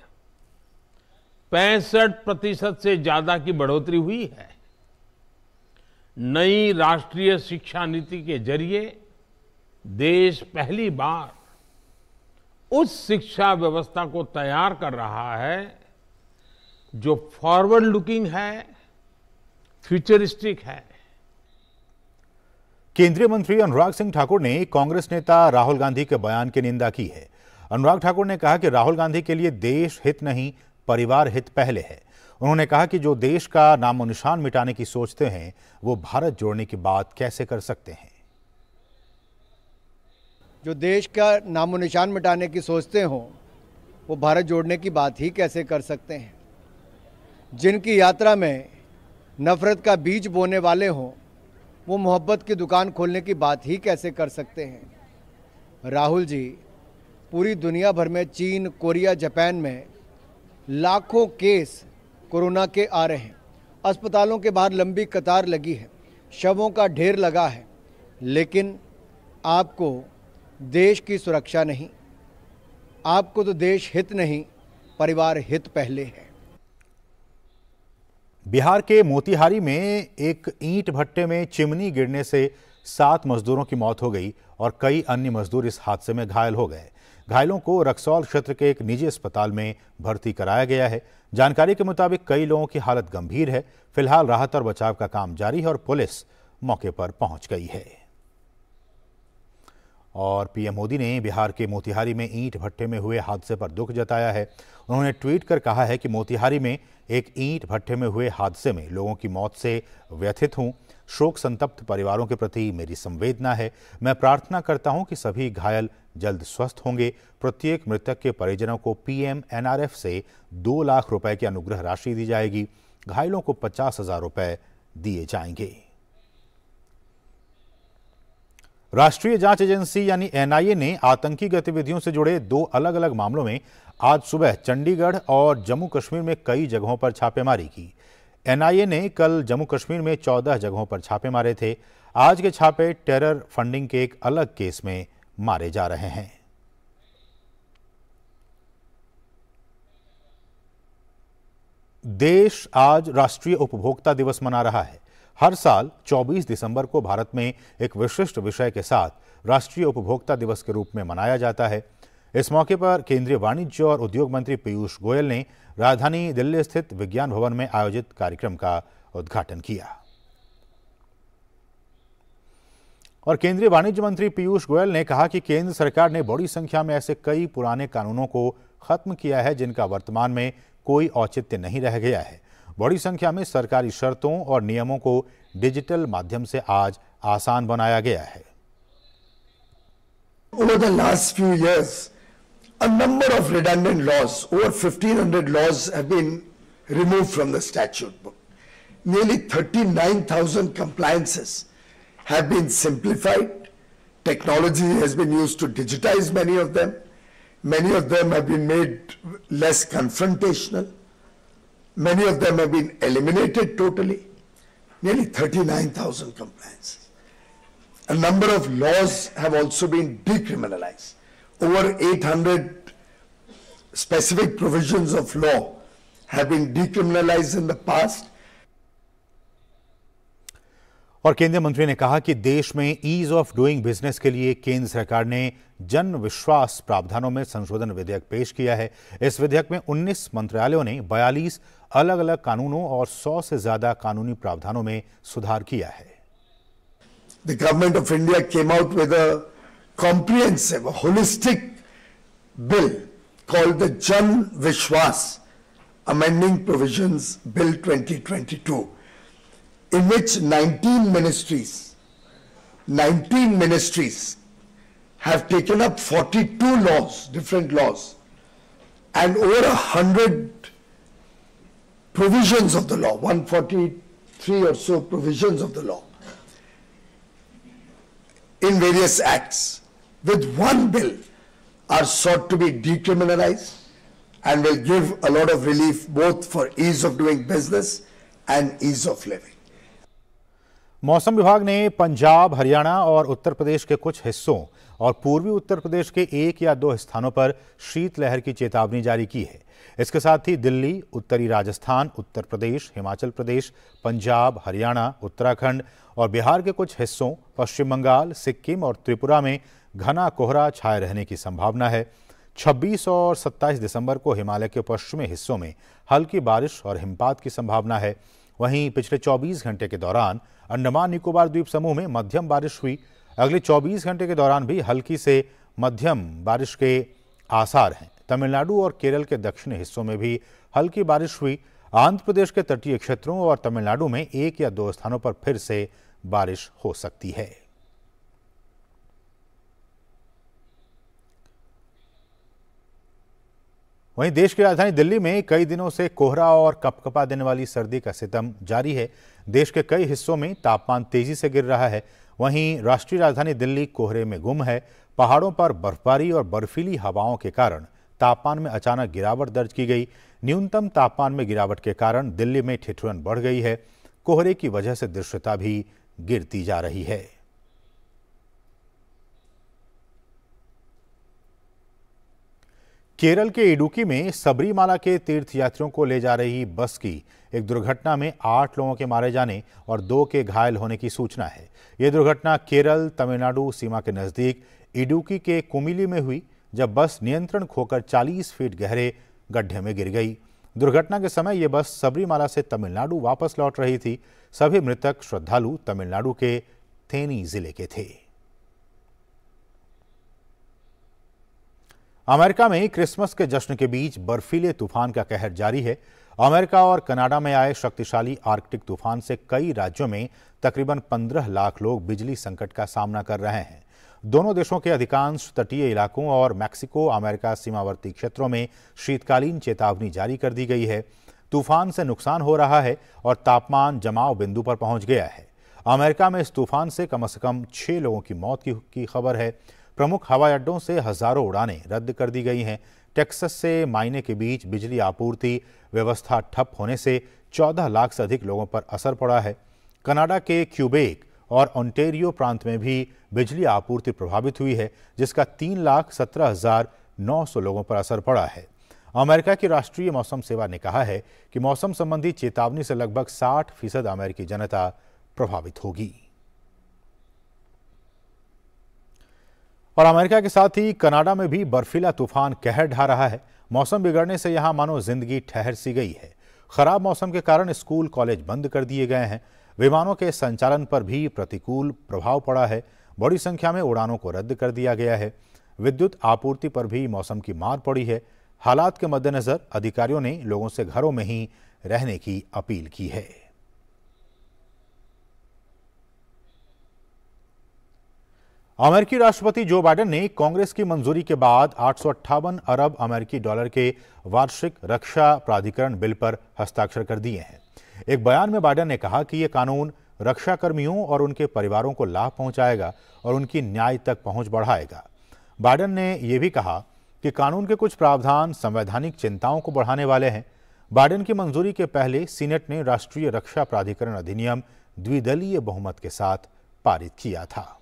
65% से ज्यादा की बढ़ोतरी हुई है। नई राष्ट्रीय शिक्षा नीति के जरिए देश पहली बार उस शिक्षा व्यवस्था को तैयार कर रहा है जो फॉरवर्ड लुकिंग है, फ्यूचरिस्टिक है। केंद्रीय मंत्री अनुराग सिंह ठाकुर ने कांग्रेस नेता राहुल गांधी के बयान की निंदा की है। अनुराग ठाकुर ने कहा कि राहुल गांधी के लिए देश हित नहीं, परिवार हित पहले है। उन्होंने कहा कि जो देश का नामो निशान मिटाने की सोचते हैं वो भारत जोड़ने की बात कैसे कर सकते हैं। जो देश का नामो निशान मिटाने की सोचते हों वो भारत जोड़ने की बात ही कैसे कर सकते हैं। जिनकी यात्रा में नफरत का बीज बोने वाले हों वो मोहब्बत की दुकान खोलने की बात ही कैसे कर सकते हैं। राहुल जी, पूरी दुनिया भर में चीन, कोरिया, जापान में लाखों केस कोरोना के आ रहे हैं। अस्पतालों के बाहर लंबी कतार लगी है, शवों का ढेर लगा है, लेकिन आपको देश की सुरक्षा नहीं, आपको तो देश हित नहीं, परिवार हित पहले है। बिहार के मोतिहारी में एक ईंट भट्टे में चिमनी गिरने से 7 मजदूरों की मौत हो गई और कई अन्य मजदूर इस हादसे में घायल हो गए। घायलों को रक्सौल क्षेत्र के एक निजी अस्पताल में भर्ती कराया गया है। जानकारी के मुताबिक कई लोगों की हालत गंभीर है। फिलहाल राहत और बचाव का काम जारी है और पुलिस मौके पर पहुंच गई है। और पीएम मोदी ने बिहार के मोतिहारी में ईंट भट्टे में हुए हादसे पर दुख जताया है। उन्होंने ट्वीट कर कहा है कि मोतिहारी में एक ईंट भट्टे में हुए हादसे में लोगों की मौत से व्यथित हूं। शोक संतप्त परिवारों के प्रति मेरी संवेदना है। मैं प्रार्थना करता हूं कि सभी घायल जल्द स्वस्थ होंगे। प्रत्येक मृतक के परिजनों को पीएम एनआरएफ से 2 लाख रुपए की अनुग्रह राशि दी जाएगी। घायलों को 50,000 रुपए दिए जाएंगे। राष्ट्रीय जांच एजेंसी यानी एनआईए ने आतंकी गतिविधियों से जुड़े 2 अलग अलग मामलों में आज सुबह चंडीगढ़ और जम्मू कश्मीर में कई जगहों पर छापेमारी की। एनआईए ने कल जम्मू कश्मीर में 14 जगहों पर छापे मारे थे। आज के छापे टेरर फंडिंग के एक अलग केस में मारे जा रहे हैं। देश आज राष्ट्रीय उपभोक्ता दिवस मना रहा है। हर साल 24 दिसंबर को भारत में एक विशिष्ट विषय के साथ राष्ट्रीय उपभोक्ता दिवस के रूप में मनाया जाता है। इस मौके पर केंद्रीय वाणिज्य और उद्योग मंत्री पीयूष गोयल ने राजधानी दिल्ली स्थित विज्ञान भवन में आयोजित कार्यक्रम का उद्घाटन किया। और केंद्रीय वाणिज्य मंत्री पीयूष गोयल ने कहा कि केंद्र सरकार ने बड़ी संख्या में ऐसे कई पुराने कानूनों को खत्म किया है जिनका वर्तमान में कोई औचित्य नहीं रह गया है। बड़ी संख्या में सरकारी शर्तों और नियमों को डिजिटल माध्यम से आज आसान बनाया गया है। Over the last few years, a number of redundant laws, over 1,500 laws have been removed from the statute book. Nearly 39,000 compliances have been simplified. Technology has been used to digitize many of them. Many of them have been made less confrontational. Many of them have been eliminated totally. Nearly 39,000 compliances. A number of laws have also been decriminalized. Over 800 specific provisions of law have been decriminalized in the past. और केंद्रीय मंत्री ने कहा कि देश में ease of doing business के लिए केंद्र सरकार ने जन विश्वास प्रावधानों में संशोधन विधेयक पेश किया है। इस विधेयक में 19 मंत्रालयों ने 42 अलग अलग कानूनों और 100 से ज्यादा कानूनी प्रावधानों में सुधार किया है। The government of India came out with a comprehensive, holistic bill called the Jan Vishwas Amending Provisions Bill 2022, in which 19 ministries have taken up 42 laws, different laws, and over 100 provisions of the law, 143 or so provisions of the law in various acts with one bill are sought to be decriminalized and will give a lot of relief both for ease of doing business and ease of living. मौसम विभाग ने पंजाब, हरियाणा और उत्तर प्रदेश के कुछ हिस्सों और पूर्वी उत्तर प्रदेश के 1 या 2 स्थानों पर शीतलहर की चेतावनी जारी की है। इसके साथ ही दिल्ली, उत्तरी राजस्थान, उत्तर प्रदेश, हिमाचल प्रदेश, पंजाब, हरियाणा, उत्तराखंड और बिहार के कुछ हिस्सों, पश्चिम बंगाल, सिक्किम और त्रिपुरा में घना कोहरा छाए रहने की संभावना है। 26 और 27 दिसंबर को हिमालय के पश्चिमी हिस्सों में हल्की बारिश और हिमपात की संभावना है। वहीं पिछले 24 घंटे के दौरान अंडमान निकोबार द्वीप समूह में मध्यम बारिश हुई। अगले 24 घंटे के दौरान भी हल्की से मध्यम बारिश के आसार हैं। तमिलनाडु और केरल के दक्षिणी हिस्सों में भी हल्की बारिश हुई। आंध्र प्रदेश के तटीय क्षेत्रों और तमिलनाडु में 1 या 2 स्थानों पर फिर से बारिश हो सकती है। वहीं देश की राजधानी दिल्ली में कई दिनों से कोहरा और कपकपा देने वाली सर्दी का सितम जारी है। देश के कई हिस्सों में तापमान तेजी से गिर रहा है। वहीं राष्ट्रीय राजधानी दिल्ली कोहरे में गुम है। पहाड़ों पर बर्फबारी और बर्फीली हवाओं के कारण तापमान में अचानक गिरावट दर्ज की गई। न्यूनतम तापमान में गिरावट के कारण दिल्ली में ठिठुरन बढ़ गई है। कोहरे की वजह से दृश्यता भी गिरती जा रही है। केरल के इडुक्की में सबरीमाला के तीर्थयात्रियों को ले जा रही बस की एक दुर्घटना में 8 लोगों के मारे जाने और 2 के घायल होने की सूचना है। यह दुर्घटना केरल तमिलनाडु सीमा के नजदीक इडुक्की के कुमिली में हुई, जब बस नियंत्रण खोकर 40 फीट गहरे गड्ढे में गिर गई। दुर्घटना के समय यह बस सबरीमाला से तमिलनाडु वापस लौट रही थी। सभी मृतक श्रद्धालु तमिलनाडु के थेनी जिले के थे। अमेरिका में क्रिसमस के जश्न के बीच बर्फीले तूफान का कहर जारी है। अमेरिका और कनाडा में आए शक्तिशाली आर्कटिक तूफान से कई राज्यों में तकरीबन 15 लाख लोग बिजली संकट का सामना कर रहे हैं। दोनों देशों के अधिकांश तटीय इलाकों और मैक्सिको अमेरिका सीमावर्ती क्षेत्रों में शीतकालीन चेतावनी जारी कर दी गई है। तूफान से नुकसान हो रहा है और तापमान जमाव बिंदु पर पहुंच गया है। अमेरिका में इस तूफान से कम 6 लोगों की मौत की खबर है। प्रमुख हवाई अड्डों से हजारों उड़ानें रद्द कर दी गई हैं। टेक्सास से मायने के बीच बिजली आपूर्ति व्यवस्था ठप होने से 14 लाख से अधिक लोगों पर असर पड़ा है। कनाडा के क्यूबेक और ओंटारियो प्रांत में भी बिजली आपूर्ति प्रभावित हुई है, जिसका 3,17,900 लोगों पर असर पड़ा है। अमेरिका की राष्ट्रीय मौसम सेवा ने कहा है कि मौसम संबंधी चेतावनी से लगभग 60% अमेरिकी जनता प्रभावित होगी। और अमेरिका के साथ ही कनाडा में भी बर्फीला तूफान कहर ढा रहा है। मौसम बिगड़ने से यहां मानो जिंदगी ठहर सी गई है। खराब मौसम के कारण स्कूल कॉलेज बंद कर दिए गए हैं। विमानों के संचालन पर भी प्रतिकूल प्रभाव पड़ा है। बड़ी संख्या में उड़ानों को रद्द कर दिया गया है। विद्युत आपूर्ति पर भी मौसम की मार पड़ी है। हालात के मद्देनजर अधिकारियों ने लोगों से घरों में ही रहने की अपील की है। अमेरिकी राष्ट्रपति जो बाइडेन ने कांग्रेस की मंजूरी के बाद 858 अरब अमेरिकी डॉलर के वार्षिक रक्षा प्राधिकरण बिल पर हस्ताक्षर कर दिए हैं। एक बयान में बाइडेन ने कहा कि यह कानून रक्षा कर्मियों और उनके परिवारों को लाभ पहुंचाएगा और उनकी न्याय तक पहुंच बढ़ाएगा। बाइडेन ने यह भी कहा कि कानून के कुछ प्रावधान संवैधानिक चिंताओं को बढ़ाने वाले हैं। बाइडेन की मंजूरी के पहले सीनेट ने राष्ट्रीय रक्षा प्राधिकरण अधिनियम द्विदलीय बहुमत के साथ पारित किया था।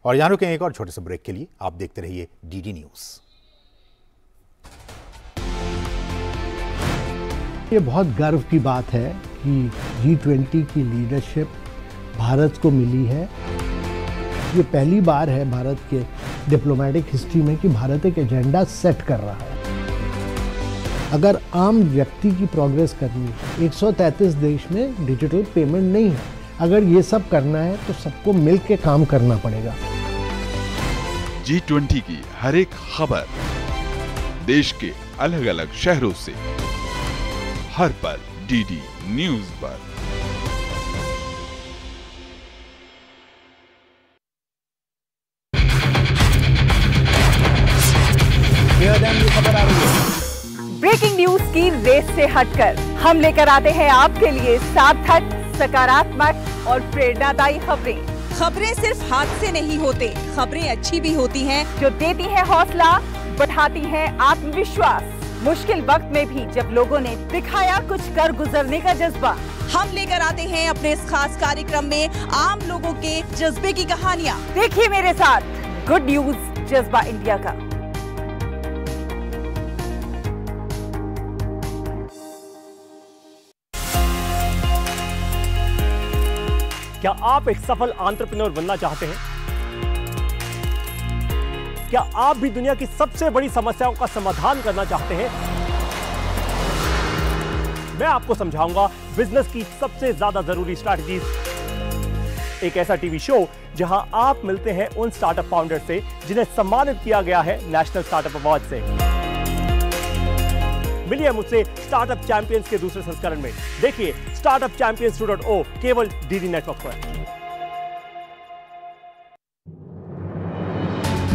और यहां रुकें एक और छोटे से ब्रेक के लिए। आप देखते रहिए डीडी न्यूज। ये बहुत गर्व की बात है कि G20 की लीडरशिप भारत को मिली है। ये पहली बार है भारत के डिप्लोमेटिक हिस्ट्री में कि भारत एक एजेंडा सेट कर रहा है। अगर आम व्यक्ति की प्रोग्रेस करनी है, 133 देश में डिजिटल पेमेंट नहीं है। अगर ये सब करना है तो सबको मिलकर काम करना पड़ेगा। G20 की हर एक खबर देश के अलग अलग शहरों से हर पल डीडी न्यूज पर। खबर आ रही है। ब्रेकिंग न्यूज की रेस से हटकर हम लेकर आते हैं आपके लिए सार्थक, सकारात्मक और प्रेरणादायी खबरें। खबरें सिर्फ हाथ से नहीं होते, खबरें अच्छी भी होती हैं जो देती है हौसला, बढ़ाती है आत्मविश्वास। मुश्किल वक्त में भी जब लोगों ने दिखाया कुछ कर गुजरने का जज्बा, हम लेकर आते हैं अपने इस खास कार्यक्रम में आम लोगों के जज्बे की कहानियाँ। देखिए मेरे साथ गुड न्यूज जज्बा इंडिया का। क्या आप एक सफल एंटरप्रेन्योर बनना चाहते हैं? क्या आप भी दुनिया की सबसे बड़ी समस्याओं का समाधान करना चाहते हैं? मैं आपको समझाऊंगा बिजनेस की सबसे ज्यादा जरूरी स्ट्रैटेजीज। एक ऐसा टीवी शो जहां आप मिलते हैं उन स्टार्टअप फाउंडर से जिन्हें सम्मानित किया गया है नेशनल स्टार्टअप अवार्ड से। मिलिए मुझसे स्टार्टअप चैंपियंस के दूसरे संस्करण में। देखिए स्टार्टअप चैंपियंस 2.0 केवल डीडी नेटवर्क पर।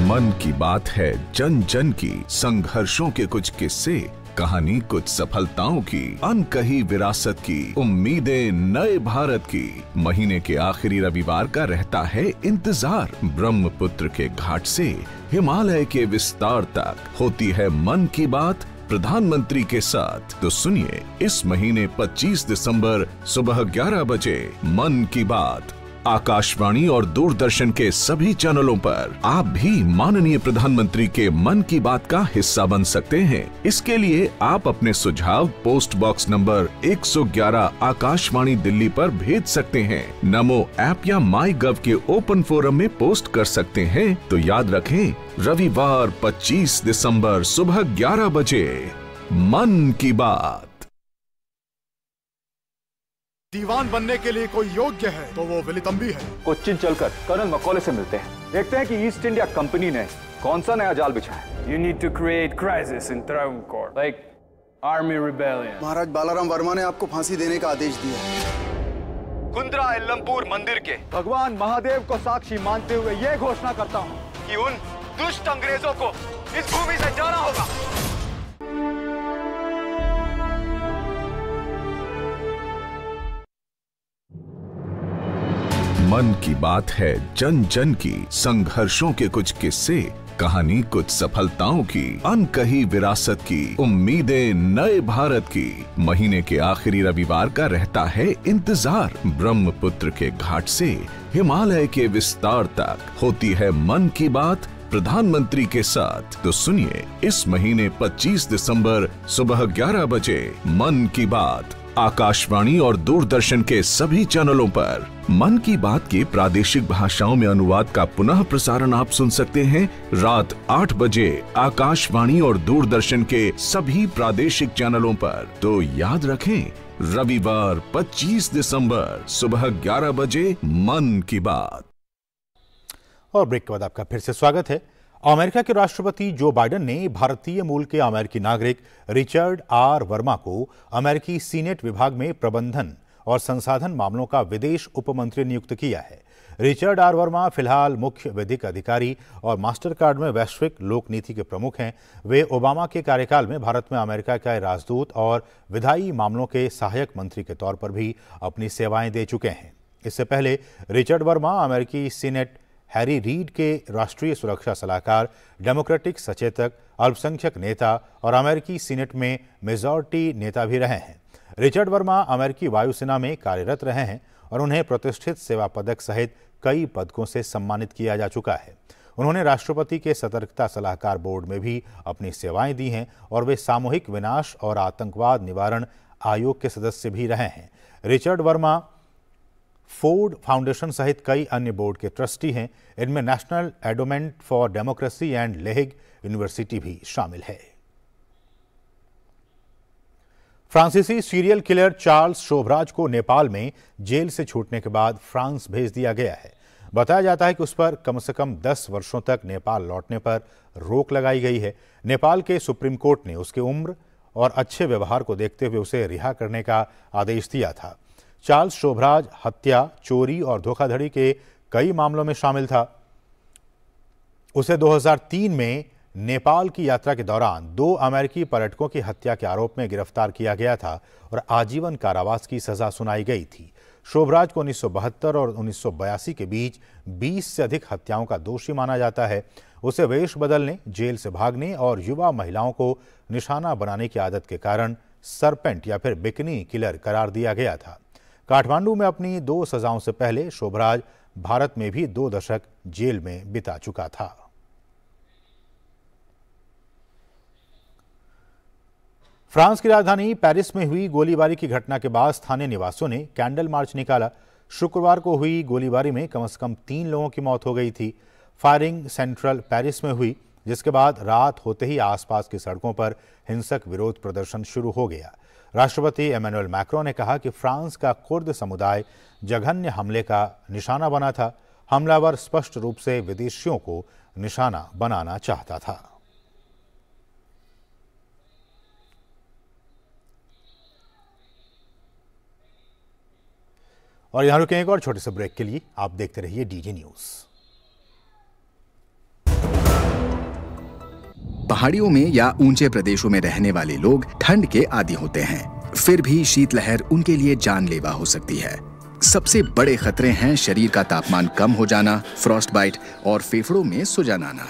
मन की बात है जन जन की, संघर्षों के कुछ किस्से, कहानी कुछ सफलताओं की, अनकही विरासत की, उम्मीदें नए भारत की। महीने के आखिरी रविवार का रहता है इंतजार। ब्रह्मपुत्र के घाट से हिमालय के विस्तार तक होती है मन की बात प्रधानमंत्री के साथ। तो सुनिए इस महीने 25 दिसंबर सुबह 11 बजे मन की बात आकाशवाणी और दूरदर्शन के सभी चैनलों पर। आप भी माननीय प्रधानमंत्री के मन की बात का हिस्सा बन सकते हैं। इसके लिए आप अपने सुझाव post box number 111 Akashvani Delhi पर भेज सकते हैं। नमो ऐप या माई गव के ओपन फोरम में पोस्ट कर सकते हैं। तो याद रखें, रविवार 25 दिसंबर सुबह 11 बजे मन की बात। दीवान बनने के लिए कोई योग्य है तो वो विलितंबी है। कोच्चिन चलकर कर्नल मकौले से मिलते हैं, देखते हैं कि ईस्ट इंडिया कंपनी ने कौन सा नया जाल बिछा है। You need to create crisis in Travancore, like army rebellion. महाराज बालाराम वर्मा ने आपको फांसी देने का आदेश दिया है। कुंद्रा एल्लमपुर मंदिर के भगवान महादेव को साक्षी मानते हुए ये घोषणा करता हूँ कि उन दुष्ट अंग्रेजों को इस भूमि से जाना होगा। मन की बात है जन जन की, संघर्षों के कुछ किस्से, कहानी कुछ सफलताओं की, अनकही विरासत की, उम्मीदें नए भारत की। महीने के आखिरी रविवार का रहता है इंतजार। ब्रह्मपुत्र के घाट से हिमालय के विस्तार तक होती है मन की बात प्रधानमंत्री के साथ। तो सुनिए इस महीने 25 दिसंबर सुबह 11 बजे मन की बात आकाशवाणी और दूरदर्शन के सभी चैनलों पर। मन की बात के प्रादेशिक भाषाओं में अनुवाद का पुनः प्रसारण आप सुन सकते हैं रात 8 बजे आकाशवाणी और दूरदर्शन के सभी प्रादेशिक चैनलों पर। तो याद रखें, रविवार 25 दिसंबर सुबह 11 बजे मन की बात। और ब्रेक के बाद आपका फिर से स्वागत है। अमेरिका के राष्ट्रपति जो बाइडेन ने भारतीय मूल के अमेरिकी नागरिक रिचर्ड आर वर्मा को अमेरिकी सीनेट विभाग में प्रबंधन और संसाधन मामलों का विदेश उपमंत्री नियुक्त किया है। रिचर्ड आर वर्मा फिलहाल मुख्य विधिक अधिकारी और मास्टरकार्ड में वैश्विक लोक नीति के प्रमुख हैं। वे ओबामा के कार्यकाल में भारत में अमेरिका के राजदूत और विधायी मामलों के सहायक मंत्री के तौर पर भी अपनी सेवाएं दे चुके हैं। इससे पहले रिचर्ड वर्मा अमेरिकी सीनेट हैरी रीड के राष्ट्रीय सुरक्षा सलाहकार, डेमोक्रेटिक सचेतक, अल्पसंख्यक नेता और अमेरिकी सीनेट में मेजॉरिटी नेता भी रहे हैं। रिचर्ड वर्मा अमेरिकी वायुसेना में कार्यरत रहे हैं और उन्हें प्रतिष्ठित सेवा पदक सहित कई पदकों से सम्मानित किया जा चुका है। उन्होंने राष्ट्रपति के सतर्कता सलाहकार बोर्ड में भी अपनी सेवाएं दी हैं और वे सामूहिक विनाश और आतंकवाद निवारण आयोग के सदस्य भी रहे हैं। रिचर्ड वर्मा फोर्ड फाउंडेशन सहित कई अन्य बोर्ड के ट्रस्टी हैं। इनमें National Endowment for Democracy and Lehigh University भी शामिल है। फ्रांसीसी सीरियल किलर चार्ल्स शोभराज को नेपाल में जेल से छूटने के बाद फ्रांस भेज दिया गया है। बताया जाता है कि उस पर कम से कम 10 वर्षों तक नेपाल लौटने पर रोक लगाई गई है। नेपाल के सुप्रीम कोर्ट ने उसकी उम्र और अच्छे व्यवहार को देखते हुए उसे रिहा करने का आदेश दिया था। चार्ल्स शोभराज हत्या, चोरी और धोखाधड़ी के कई मामलों में शामिल था। उसे 2003 में नेपाल की यात्रा के दौरान 2 अमेरिकी पर्यटकों की हत्या के आरोप में गिरफ्तार किया गया था और आजीवन कारावास की सजा सुनाई गई थी। शोभराज को 1972 और 1982 के बीच 20 से अधिक हत्याओं का दोषी माना जाता है। उसे वेश बदलने, जेल से भागने और युवा महिलाओं को निशाना बनाने की आदत के कारण सरपेंट या फिर बिकनी किलर करार दिया गया था। काठमांडू में अपनी 2 सजाओं से पहले शोभराज भारत में भी 2 दशक जेल में बिता चुका था। फ्रांस की राजधानी पेरिस में हुई गोलीबारी की घटना के बाद स्थानीय निवासियों ने कैंडल मार्च निकाला। शुक्रवार को हुई गोलीबारी में कम से कम 3 लोगों की मौत हो गई थी। फायरिंग सेंट्रल पेरिस में हुई, जिसके बाद रात होते ही आसपास की सड़कों पर हिंसक विरोध प्रदर्शन शुरू हो गया। राष्ट्रपति इमैनुअल मैक्रों ने कहा कि फ्रांस का कुर्द समुदाय जघन्य हमले का निशाना बना था। हमलावर स्पष्ट रूप से विदेशियों को निशाना बनाना चाहता था। और यहां रुकें एक और छोटे से ब्रेक के लिए। आप देखते रहिए डीडी न्यूज। पहाड़ियों में या ऊंचे प्रदेशों में रहने वाले लोग ठंड के आदी होते हैं, फिर भी शीतलहर उनके लिए जानलेवा हो सकती है। सबसे बड़े खतरे हैं शरीर का तापमान कम हो जाना, फ्रॉस्ट बाइट और फेफड़ों में सुजन आना।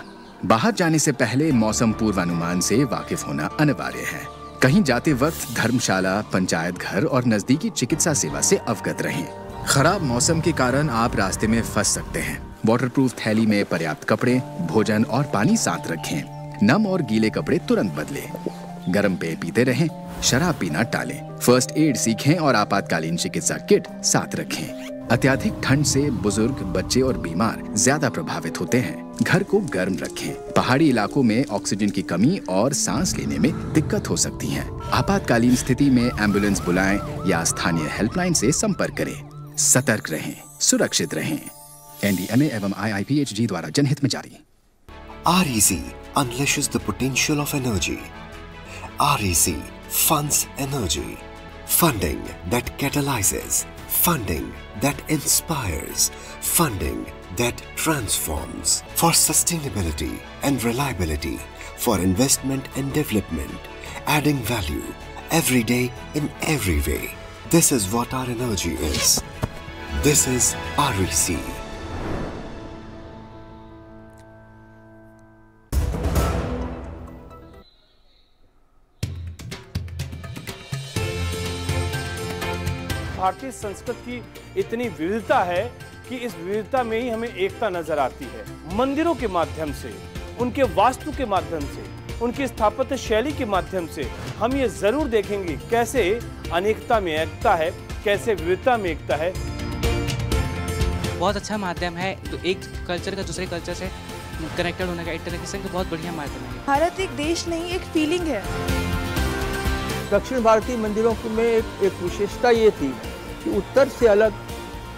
बाहर जाने से पहले मौसम पूर्वानुमान से वाकिफ होना अनिवार्य है। कहीं जाते वक्त धर्मशाला, पंचायत घर और नजदीकी चिकित्सा सेवा से अवगत रहें। खराब मौसम के कारण आप रास्ते में फंस सकते हैं। वाटरप्रूफ थैली में पर्याप्त कपड़े, भोजन और पानी साथ रखें। नम और गीले कपड़े तुरंत बदलें। गर्म पेय पीते रहें, शराब पीना टालें। फर्स्ट एड सीखें और आपातकालीन चिकित्सा किट साथ रखें। अत्यधिक ठंड से बुजुर्ग, बच्चे और बीमार ज्यादा प्रभावित होते हैं। घर को गर्म रखें। पहाड़ी इलाकों में ऑक्सीजन की कमी और सांस लेने में दिक्कत हो सकती है। आपातकालीन स्थिति में एम्बुलेंस बुलाएं या स्थानीय हेल्पलाइन से संपर्क करें। सतर्क रहें, सुरक्षित रहें। NDMA एवं IIPHG द्वारा जनहित में जारी। REC unleashes the potential of energy. REC funds energy. Funding that catalyzes. Funding that inspires. Funding that transforms. For sustainability and reliability. For investment and development. Adding value every day in every way. This is what our energy is. This is REC. भारतीय संस्कृति की इतनी विविधता है कि इस विविधता में ही हमें एकता नजर आती है। मंदिरों के माध्यम से, उनके वास्तु के माध्यम से, उनकी स्थापत्य शैली के माध्यम से हम ये जरूर देखेंगे कैसे अनेकता में एकता है, कैसे विविधता में एकता है। बहुत अच्छा माध्यम है, तो एक कल्चर का दूसरे कल्चर से कनेक्टेड होने का, इंटरेक्शन का बहुत बढ़िया माध्यम है। भारत एक देश नहीं, एक फीलिंग है। दक्षिण भारतीय मंदिरों में एक विशेषता ये थी कि उत्तर से अलग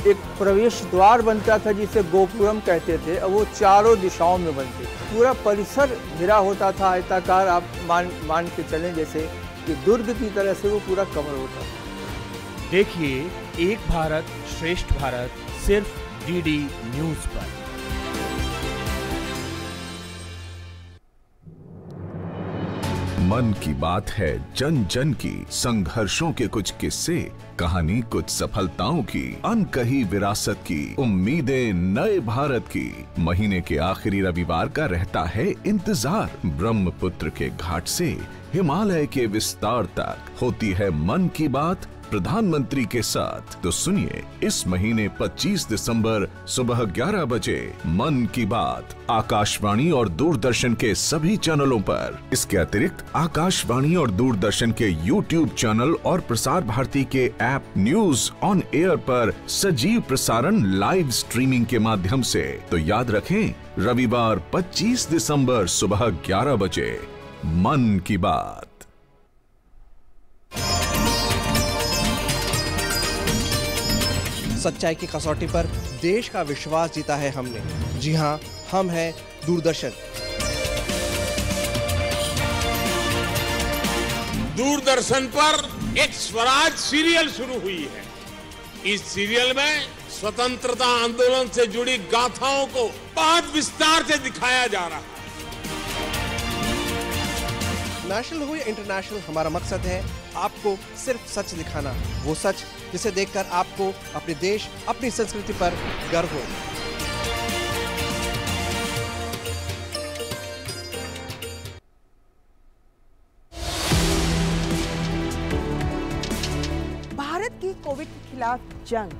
एक प्रवेश द्वार बनता था जिसे गोपुरम कहते थे, और वो चारों दिशाओं में बनते। पूरा परिसर घिरा होता था आयताकार। आप मान के चलें जैसे कि दुर्ग की तरह से वो पूरा कवर होता था। देखिए एक भारत श्रेष्ठ भारत सिर्फ डीडी न्यूज पर। मन की बात है जन जन की, संघर्षों के कुछ किस्से, कहानी कुछ सफलताओं की, अनकही विरासत की, उम्मीदें नए भारत की। महीने के आखिरी रविवार का रहता है इंतजार। ब्रह्मपुत्र के घाट से हिमालय के विस्तार तक होती है मन की बात प्रधानमंत्री के साथ। तो सुनिए इस महीने 25 दिसंबर सुबह 11 बजे मन की बात आकाशवाणी और दूरदर्शन के सभी चैनलों पर। इसके अतिरिक्त आकाशवाणी और दूरदर्शन के YouTube चैनल और प्रसार भारती के ऐप न्यूज ऑन एयर पर सजीव प्रसारण लाइव स्ट्रीमिंग के माध्यम से। तो याद रखें, रविवार 25 दिसंबर सुबह 11 बजे मन की बात। सच्चाई की कसौटी पर देश का विश्वास जीता है हमने। जी हां, हम हैं दूरदर्शन। दूरदर्शन पर एक स्वराज सीरियल शुरू हुई है। इस सीरियल में स्वतंत्रता आंदोलन से जुड़ी गाथाओं को बहुत विस्तार से दिखाया जा रहा है। नेशनल हो या इंटरनेशनल, हमारा मकसद है आपको सिर्फ सच दिखाना, वो सच जिसे देखकर आपको अपने देश, अपनी संस्कृति पर गर्व हो। भारत की कोविड के खिलाफ जंग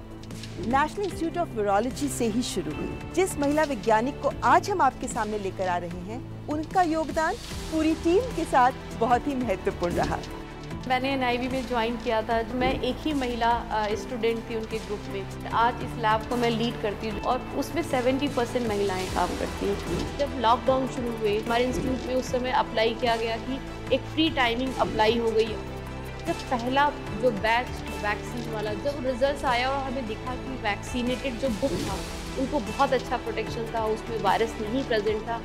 नेशनल इंस्टीट्यूट ऑफ वायरोलॉजी से ही शुरू हुई। जिस महिला वैज्ञानिक को आज हम आपके सामने लेकर आ रहे हैं, उनका योगदान पूरी टीम के साथ बहुत ही महत्वपूर्ण रहा। मैंने NIV में ज्वाइन किया था। मैं एक ही महिला स्टूडेंट थी उनके ग्रुप में। आज इस लैब को मैं लीड करती हूँ और उसमें 70% महिलाएं काम करती हैं। जब लॉकडाउन शुरू हुए, हमारे इंस्टीट्यूट में उस समय अप्लाई किया गया कि एक फ्री टाइमिंग अप्लाई हो गई। जब पहला जो बैच वैक्सीन वाला जब रिजल्ट आया और हमें दिखा कि वैक्सीनेटेड जो ग्रुप था उनको बहुत अच्छा प्रोटेक्शन था, उसमें वायरस नहीं प्रेजेंट था,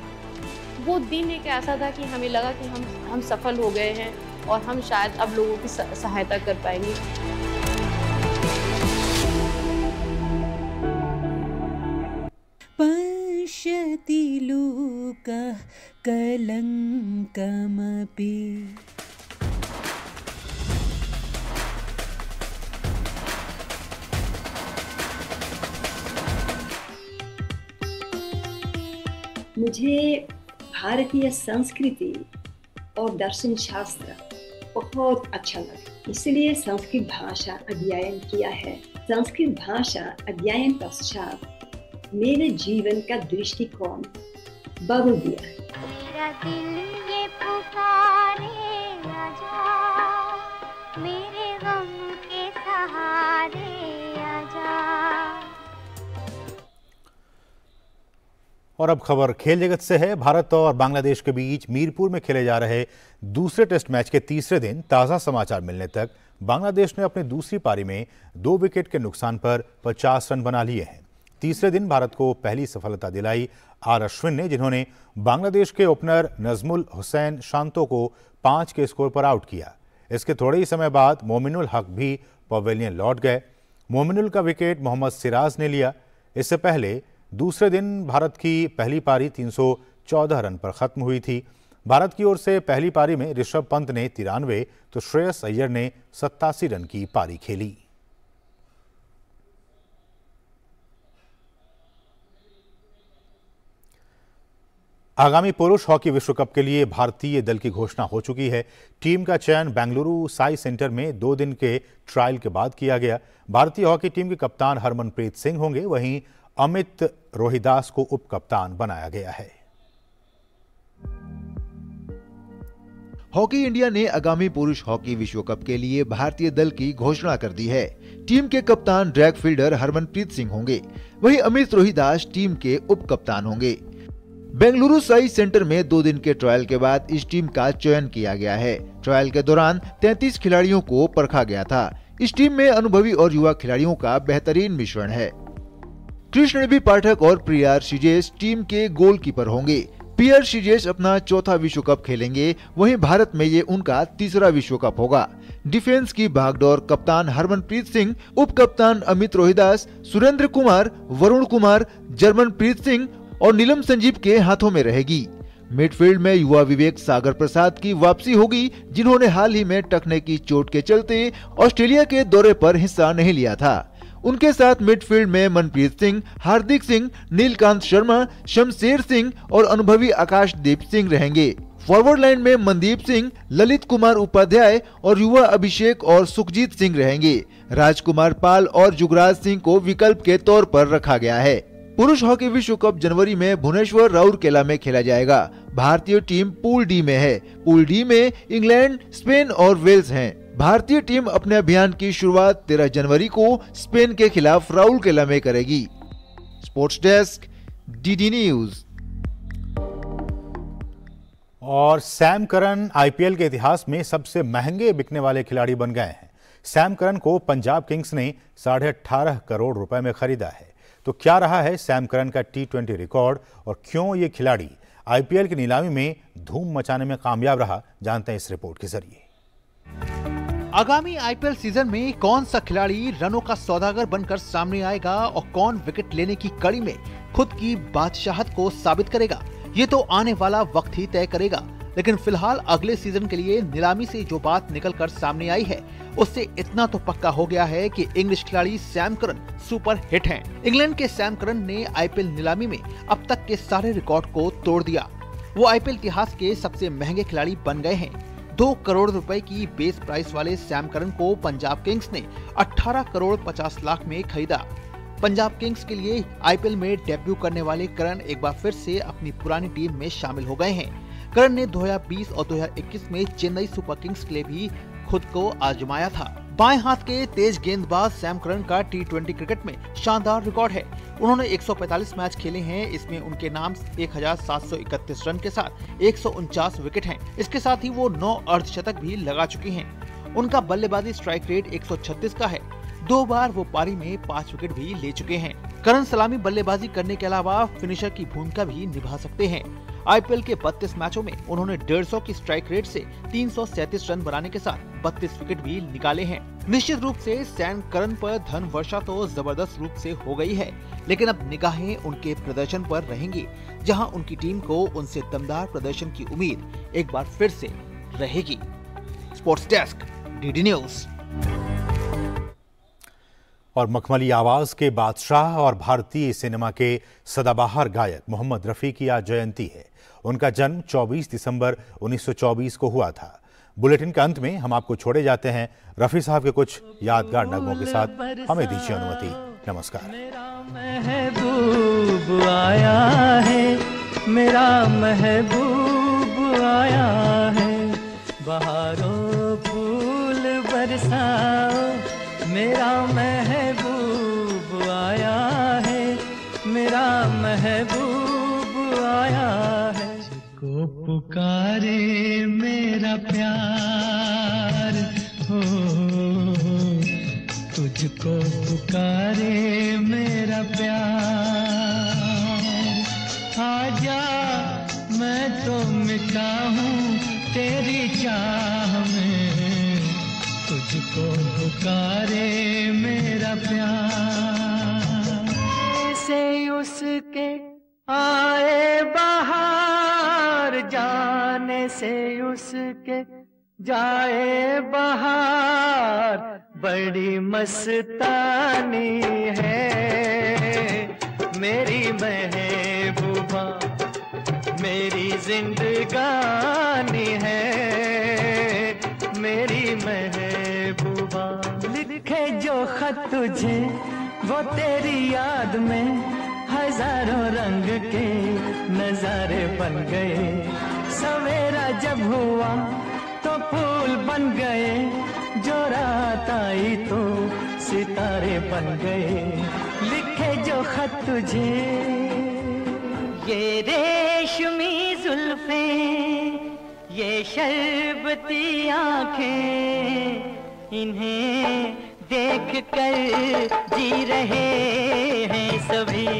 वो दिन एक ऐसा था कि हमें लगा कि हम सफल हो गए हैं और हम शायद अब लोगों की सहायता कर पाएंगे। पश्यति लोकः कलङ्कमपि मुझे भारतीय संस्कृति और दर्शन शास्त्र बहुत अच्छा लगा, इसलिए संस्कृत भाषा अध्ययन किया है। संस्कृत भाषा अध्ययन पश्चात मेरे जीवन का दृष्टिकोण बदल दिया। मेरा दिल ये पुकारे आजा, मेरे गम के सहारे आजा। और अब खबर खेल जगत से है। भारत और बांग्लादेश के बीच मीरपुर में खेले जा रहे दूसरे टेस्ट मैच के तीसरे दिन ताज़ा समाचार मिलने तक बांग्लादेश ने अपनी दूसरी पारी में 2 विकेट के नुकसान पर 50 रन बना लिए हैं। तीसरे दिन भारत को पहली सफलता दिलाई आर अश्विन ने, जिन्होंने बांग्लादेश के ओपनर नजमुल हुसैन शांतो को 5 के स्कोर पर आउट किया। इसके थोड़े ही समय बाद मोमिनुल हक भी पवेलियन लौट गए। मोमिनुल का विकेट मोहम्मद सिराज ने लिया। इससे पहले दूसरे दिन भारत की पहली पारी 314 रन पर खत्म हुई थी। भारत की ओर से पहली पारी में ऋषभ पंत ने 93 तो श्रेयस अय्यर ने 87 रन की पारी खेली। आगामी पुरुष हॉकी विश्व कप के लिए भारतीय दल की घोषणा हो चुकी है। टीम का चयन बेंगलुरु साई सेंटर में 2 दिन के ट्रायल के बाद किया गया। भारतीय हॉकी टीम के कप्तान हरमनप्रीत सिंह होंगे, वहीं अमित रोहिदास को उप कप्तान बनाया गया है। हॉकी इंडिया ने आगामी पुरुष हॉकी विश्व कप के लिए भारतीय दल की घोषणा कर दी है। टीम के कप्तान ड्रैग फील्डर हरमनप्रीत सिंह होंगे, वहीं अमित रोहिदास टीम के उप कप्तान होंगे। बेंगलुरु साई सेंटर में 2 दिन के ट्रायल के बाद इस टीम का चयन किया गया है। ट्रायल के दौरान 33 खिलाड़ियों को परखा गया था। इस टीम में अनुभवी और युवा खिलाड़ियों का बेहतरीन मिश्रण है। कृष्ण बी पाठक और प्रियार शिजेश टीम के गोलकीपर होंगे। पीआर शिजेश अपना 4था विश्व कप खेलेंगे, वहीं भारत में ये उनका 3रा विश्व कप होगा। डिफेंस की भागदौड़ कप्तान हरमनप्रीत सिंह, उप कप्तान अमित रोहिदास, सुरेंद्र कुमार, वरुण कुमार, जर्मनप्रीत सिंह और नीलम संजीव के हाथों में रहेगी। मिडफील्ड में युवा विवेक सागर प्रसाद की वापसी होगी, जिन्होंने हाल ही में टखने की चोट के चलते ऑस्ट्रेलिया के दौरे पर हिस्सा नहीं लिया था। उनके साथ मिडफील्ड में मनप्रीत सिंह, हार्दिक सिंह, नीलकांत शर्मा, शमशेर सिंह और अनुभवी आकाशदीप सिंह रहेंगे। फॉरवर्ड लाइन में मनदीप सिंह, ललित कुमार उपाध्याय और युवा अभिषेक और सुखजीत सिंह रहेंगे। राजकुमार पाल और जुगराज सिंह को विकल्प के तौर पर रखा गया है। पुरुष हॉकी विश्व कप जनवरी में भुवनेश्वर राउरकेला में खेला जाएगा। भारतीय टीम पूल डी में है। पूल डी में इंग्लैंड, स्पेन और वेल्स हैं। भारतीय टीम अपने अभियान की शुरुआत 13 जनवरी को स्पेन के खिलाफ राउरकेला में करेगी। Sports desk, DD news. और सैम करन आईपीएल के इतिहास में सबसे महंगे बिकने वाले खिलाड़ी बन गए हैं। सैम करन को पंजाब किंग्स ने 18.5 करोड़ रुपए में खरीदा है। तो क्या रहा है सैम करन का T20 रिकॉर्ड और क्यों ये खिलाड़ी आईपीएल की नीलामी में धूम मचाने में कामयाब रहा, जानते हैं इस रिपोर्ट के जरिए। आगामी आईपीएल सीजन में कौन सा खिलाड़ी रनों का सौदागर बनकर सामने आएगा और कौन विकेट लेने की कड़ी में खुद की बादशाहत को साबित करेगा, ये तो आने वाला वक्त ही तय करेगा। लेकिन फिलहाल अगले सीजन के लिए नीलामी से जो बात निकलकर सामने आई है उससे इतना तो पक्का हो गया है कि इंग्लिश खिलाड़ी सैम करन सुपर हिट हैं। इंग्लैंड के सैम करन ने आईपीएल नीलामी में अब तक के सारे रिकॉर्ड को तोड़ दिया। वो आईपीएल इतिहास के सबसे महंगे खिलाड़ी बन गए हैं। 2 करोड़ रुपए की बेस प्राइस वाले सैम करन को पंजाब किंग्स ने 18 करोड़ 50 लाख में खरीदा। पंजाब किंग्स के लिए आईपीएल में डेब्यू करने वाले करन एक बार फिर से अपनी पुरानी टीम में शामिल हो गए हैं। करन ने 2020 और 2021 में चेन्नई सुपर किंग्स के लिए भी खुद को आजमाया था। बाएं हाथ के तेज गेंदबाज सैम करन का T20 क्रिकेट में शानदार रिकॉर्ड है। उन्होंने 145 मैच खेले हैं। इसमें उनके नाम 1731 रन के साथ 149 विकेट हैं। इसके साथ ही वो 9 अर्धशतक भी लगा चुके हैं। उनका बल्लेबाजी स्ट्राइक रेट 136 का है। 2 बार वो पारी में 5 विकेट भी ले चुके हैं। करन सलामी बल्लेबाजी करने के अलावा फिनिशर की भूमिका भी निभा सकते हैं। आईपीएल के 32 मैचों में उन्होंने 150 की स्ट्राइक रेट से 337 रन बनाने के साथ 32 विकेट भी निकाले हैं। निश्चित रूप से सैम करन पर धन वर्षा तो जबरदस्त रूप से हो गई है, लेकिन अब निगाहें उनके प्रदर्शन पर रहेंगी, जहां उनकी टीम को उनसे दमदार प्रदर्शन की उम्मीद एक बार फिर से रहेगी। Sports desk, DD news. और मखमली आवाज के बादशाह और भारतीय सिनेमा के सदाबहार गायक मोहम्मद रफी की आज जयंती है। उनका जन्म 24 दिसंबर 1924 को हुआ था। बुलेटिन के अंत में हम आपको छोड़े जाते हैं रफी साहब के कुछ यादगार नगमों के साथ। हमें दीजिए अनुमति। नमस्कार। महबूब आया है, मेरा महबूब आया है, बहारों फूल बरसाओ, मेरा महबूब आया है, मेरा महबूब आया है। तुझको पुकारे मेरा प्यार हो, तुझको पुकारे मेरा प्यार। आजा मैं तो मिटा हूँ तेरी चाह में, तुझको पुकारे मेरा प्यार। से उसके आए बहार, जाने से उसके जाए बहार, बड़ी मस्तानी है मेरी महबूबा, मेरी जिंदगानी है मेरी महबूबा। लिखे जो खत तुझे वो तेरी याद में, हजारों रंग के नजारे बन गए। सवेरा जब हुआ तो फूल बन गए, जो रात आई तो सितारे बन गए। लिखे जो खत तुझे, ये रेशमी जुल्फें, ये शरबती आंखें, इन्हें देख कर जी रहे हैं सभी।